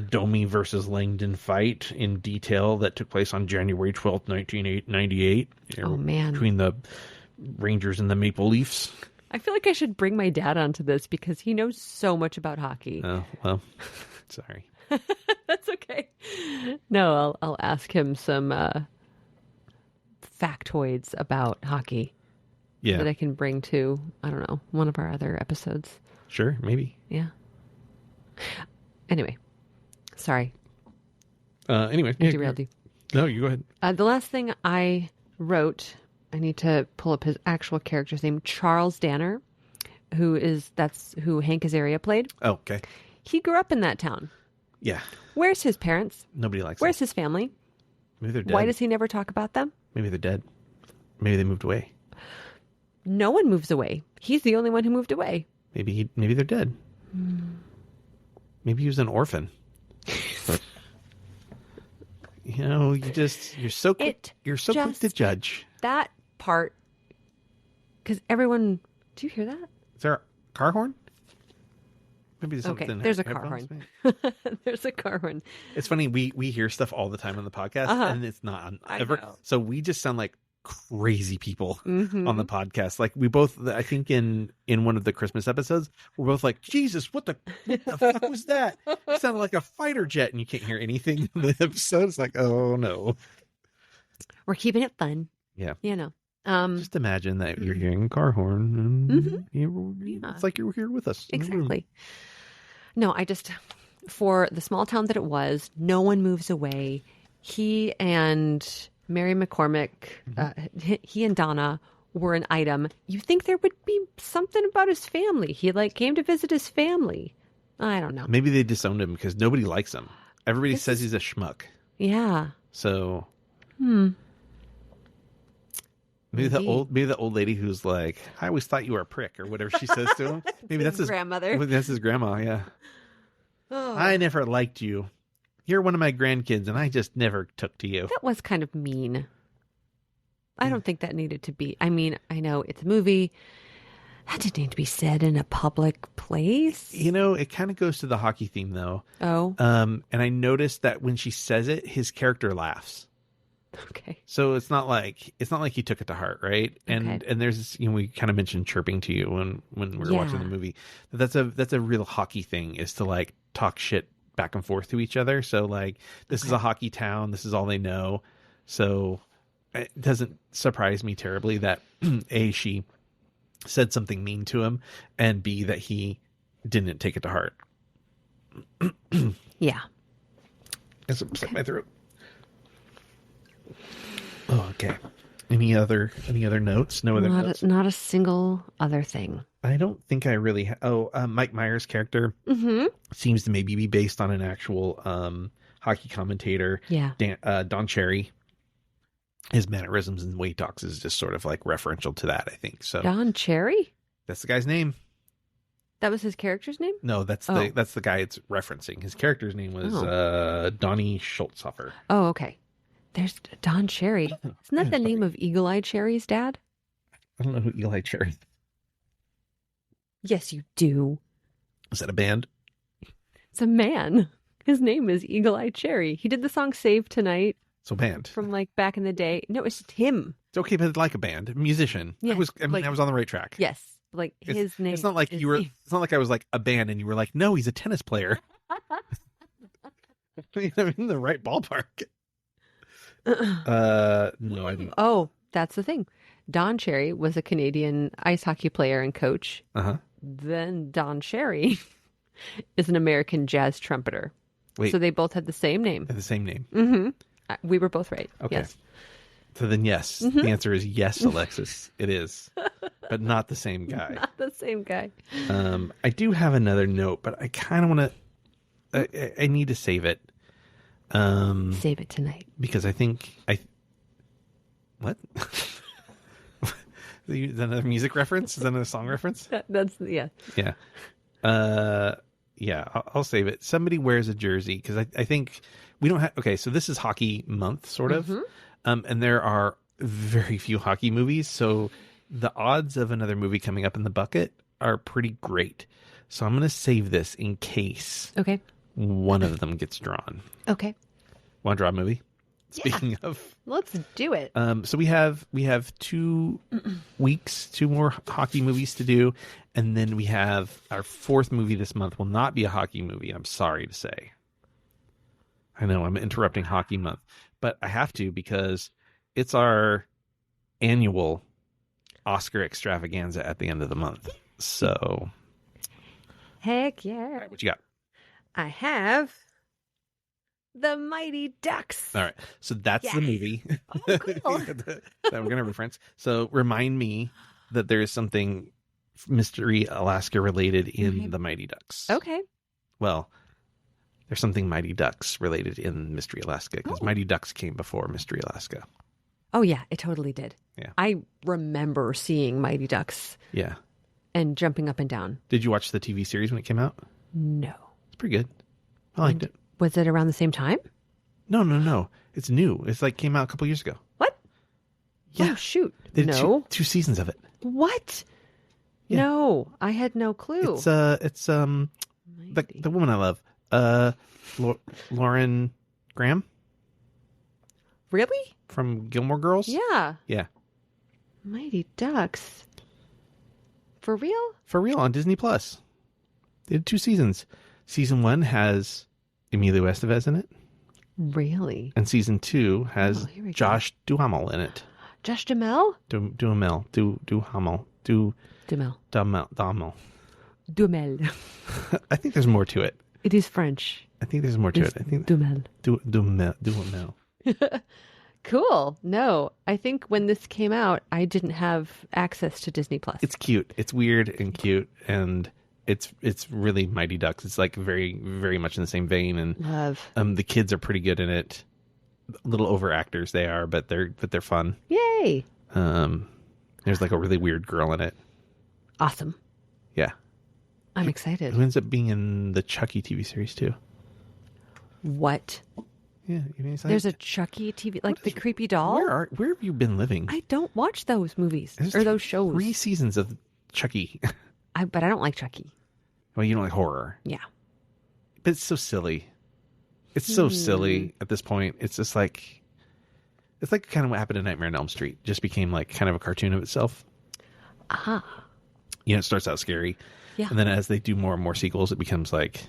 Domi versus Langdon fight in detail that took place on January 12th, 1998. Oh, man. Between the Rangers and the Maple Leafs. I feel like I should bring my dad onto this because he knows so much about hockey. Oh, well, sorry. That's okay. No, I'll ask him some factoids about hockey that I can bring to, I don't know, one of our other episodes. Sure, maybe. Yeah. Anyway, sorry. Anyway. I derailed you. No, you go ahead. The last thing I wrote, I need to pull up his actual character's name, Charles Danner, that's who Hank Azaria played. Oh, okay. He grew up in that town. Yeah. Where's his parents? Nobody likes Where's them. his family? Maybe they're dead. Why does he never talk about them? Maybe they're dead. Maybe they moved away. No one moves away. He's the only one who moved away. Maybe they're dead. Maybe he was an orphan. You're so quick to judge. That part, because everyone, do you hear that? Is there a car horn? Maybe there's Okay, something. there's a car horn. There's a car horn. It's funny, we hear stuff all the time on the podcast, and it's not on ever. know. So we just sound like crazy people Mm-hmm. on the podcast. Like we both, I think in one of the Christmas episodes, we're both like, Jesus, what the fuck was that? It sounded like a fighter jet, and you can't hear anything in the episode. It's like, oh no. We're keeping it fun. Yeah. Just Just imagine that you're hearing a car horn, and Yeah. it's like you're here with us. in the room. exactly. No, for the small town that it was, no one moves away. He and Mary McCormick, he and Donna were an item. You think there would be something about his family. He came to visit his family. I don't know. Maybe they disowned him because nobody likes him. Everybody says he's a schmuck. Yeah. So maybe the old lady who's like, I always thought you were a prick, or whatever she says to him. Maybe that's his grandmother. Maybe that's his grandma. Yeah. Oh. I never liked you. You're one of my grandkids, and I just never took to you. That was kind of mean. I don't think that needed to be. I mean, I know it's a movie. That didn't need to be said in a public place. It kind of goes to the hockey theme, though. Oh. And I noticed that when she says it, his character laughs. Okay. So it's not like he took it to heart, right? And there's this, we kind of mentioned chirping to you when we were watching the movie. That's a real hockey thing, is to talk shit back and forth to each other. So this is a hockey town. This is all they know. So it doesn't surprise me terribly that A, she said something mean to him, and B, that he didn't take it to heart. Yeah. That's upset my throat. Oh, okay. Any other notes? No other notes? Not a single other thing. I don't think I really Mike Myers' character seems to maybe be based on an actual hockey commentator. Yeah. Don Cherry. His mannerisms and the way he talks is just sort of referential to that, I think. So Don Cherry? that's the guy's name. That was his character's name? No, that's the guy it's referencing. His character's name was Donnie Schultzhofer. Oh, okay. There's Don Cherry. Isn't that the name of Eagle-Eyed Cherry's dad? I don't know who Eli Cherry is. Yes, you do. Is that a band? It's a man. His name is Eagle-Eyed Cherry. He did the song Save Tonight So band. from back in the day. No, it's just him. It's okay, but it's like a band, a musician. Yeah, I was on the right track. Yes. His name. It's not like is you were. It's not like I was like a band and you were like, no, he's a tennis player. I'm in the right ballpark. No, I didn't. Oh, that's the thing. Don Cherry was a Canadian ice hockey player and coach. Uh-huh. Then Don Cherry is an American jazz trumpeter. Wait. So they both had the same name. Have the same name. Mm-hmm. We were both right. Okay. Yes. So then, yes, the answer is yes, Alexis. It is, but not the same guy. Not the same guy. I do have another note, but I kind of want to. I need to save it. Save it tonight. Because I think what? Is that another music reference? Is that another song reference? That's yeah. Yeah. Yeah, I'll save it. Somebody wears a jersey because I think we don't have. Okay, so this is hockey month, sort of, and there are very few hockey movies, so the odds of another movie coming up in the bucket are pretty great. So I'm going to save this in case one of them gets drawn. Okay. Want to draw a movie? Speaking of, let's do it. So we have 2 weeks, 2 more hockey movies to do, and then we have our 4th movie this month will not be a hockey movie. I'm sorry to say. I know I'm interrupting hockey month, but I have to because it's our annual Oscar extravaganza at the end of the month. So, heck yeah! All right, what you got? I have The Mighty Ducks. All right, so that's the movie Oh, cool. that we're going to reference. So remind me that there is something Mystery Alaska related in The Mighty Ducks. Okay. Well, there's something Mighty Ducks related in Mystery Alaska because Mighty Ducks came before Mystery Alaska. Oh, yeah, it totally did. Yeah. I remember seeing Mighty Ducks. Yeah. And jumping up and down. Did you watch the TV series when it came out? No. It's pretty good. I liked it. Was it around the same time? No. It's new. It's like came out a couple years ago. What? Yeah. Oh, shoot. They did No. two seasons of it. What? Yeah. No, I had no clue. It's the woman I love. Lauren Graham Really? from Gilmore Girls. Yeah. Yeah. Mighty Ducks. For real? For real on Disney Plus. They did 2 seasons. Season 1 has Emilio Estevez in it. Really? And season 2 has here we go. Josh Duhamel in it. Josh Duhamel? Duhamel. Duhamel. I think there's more to it. It is French. I think there's more to it. I think Duhamel. Duhamel. Cool. No, I think when this came out, I didn't have access to Disney Plus. It's cute. It's weird and cute, and it's really Mighty Ducks. It's like very, very much in the same vein, and Love. the kids are pretty good in it. Little over actors they are, but they're fun. Yay! There's like a really weird girl in it. Awesome. Yeah. I'm excited. Who ends up being in the Chucky TV series too? What? Yeah, There's a Chucky TV, like the creepy doll. Where have you been living? I don't watch those movies There's or those shows. 3 seasons of Chucky. But I don't like Chucky. Well, you don't like horror. Yeah. But it's so silly. It's so silly at this point. It's just like, it's like kind of what happened to Nightmare on Elm Street. Just became like kind of a cartoon of itself. Aha. You know, it starts out scary. Yeah. And then as they do more and more sequels, it becomes like,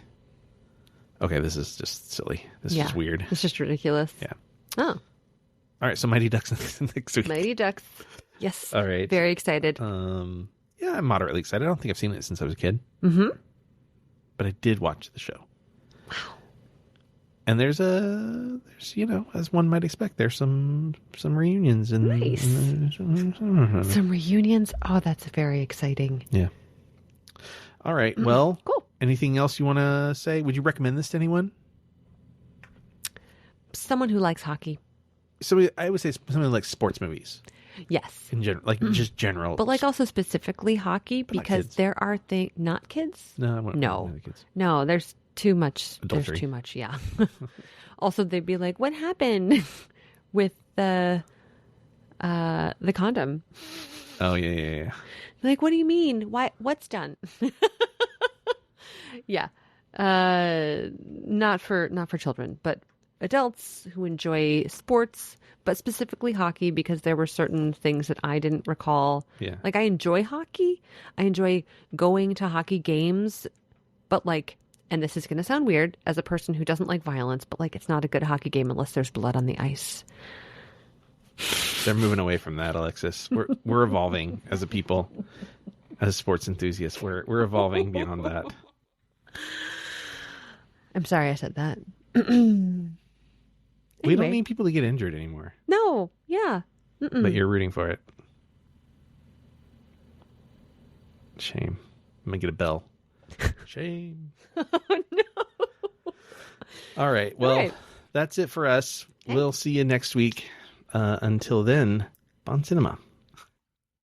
okay, this is just silly. This is weird. It's just ridiculous. Yeah. Oh. All right. So Mighty Ducks next week. Mighty Ducks. Yes. All right. Very excited. Yeah, I'm moderately excited. I don't think I've seen it since I was a kid. Mm-hmm. But I did watch the show. Wow. And there's as one might expect, there's some reunions and nice. Some reunions. Oh, that's very exciting. Yeah. All right. Well, cool. Anything else you want to say? Would you recommend this to anyone? Someone who likes hockey. So I would say someone who likes sports movies. Yes. In general, like just general. But like also specifically hockey But not because kids. there are things, not kids? No, I wouldn't No. recommend kids. No, there's too much. Adultery. There's too much, yeah. Also, they'd be like, what happened with the condom? Oh, yeah. Like, what do you mean? What's done? Yeah. Not for children, but adults who enjoy sports, but specifically hockey because there were certain things that I didn't recall. Yeah. Like I enjoy hockey. I enjoy going to hockey games, but like, and this is going to sound weird as a person who doesn't like violence, but like it's not a good hockey game unless there's blood on the ice. They're moving away from that, Alexis. We're evolving as a people, as sports enthusiasts. We're evolving beyond that. I'm sorry I said that. We don't Anyway. need people to get injured anymore. No, yeah. But you're rooting for it. Shame. I'm gonna get a bell. Shame. Oh no. All right. Well, right. That's it for us. We'll see you next week. Until then, bon cinema.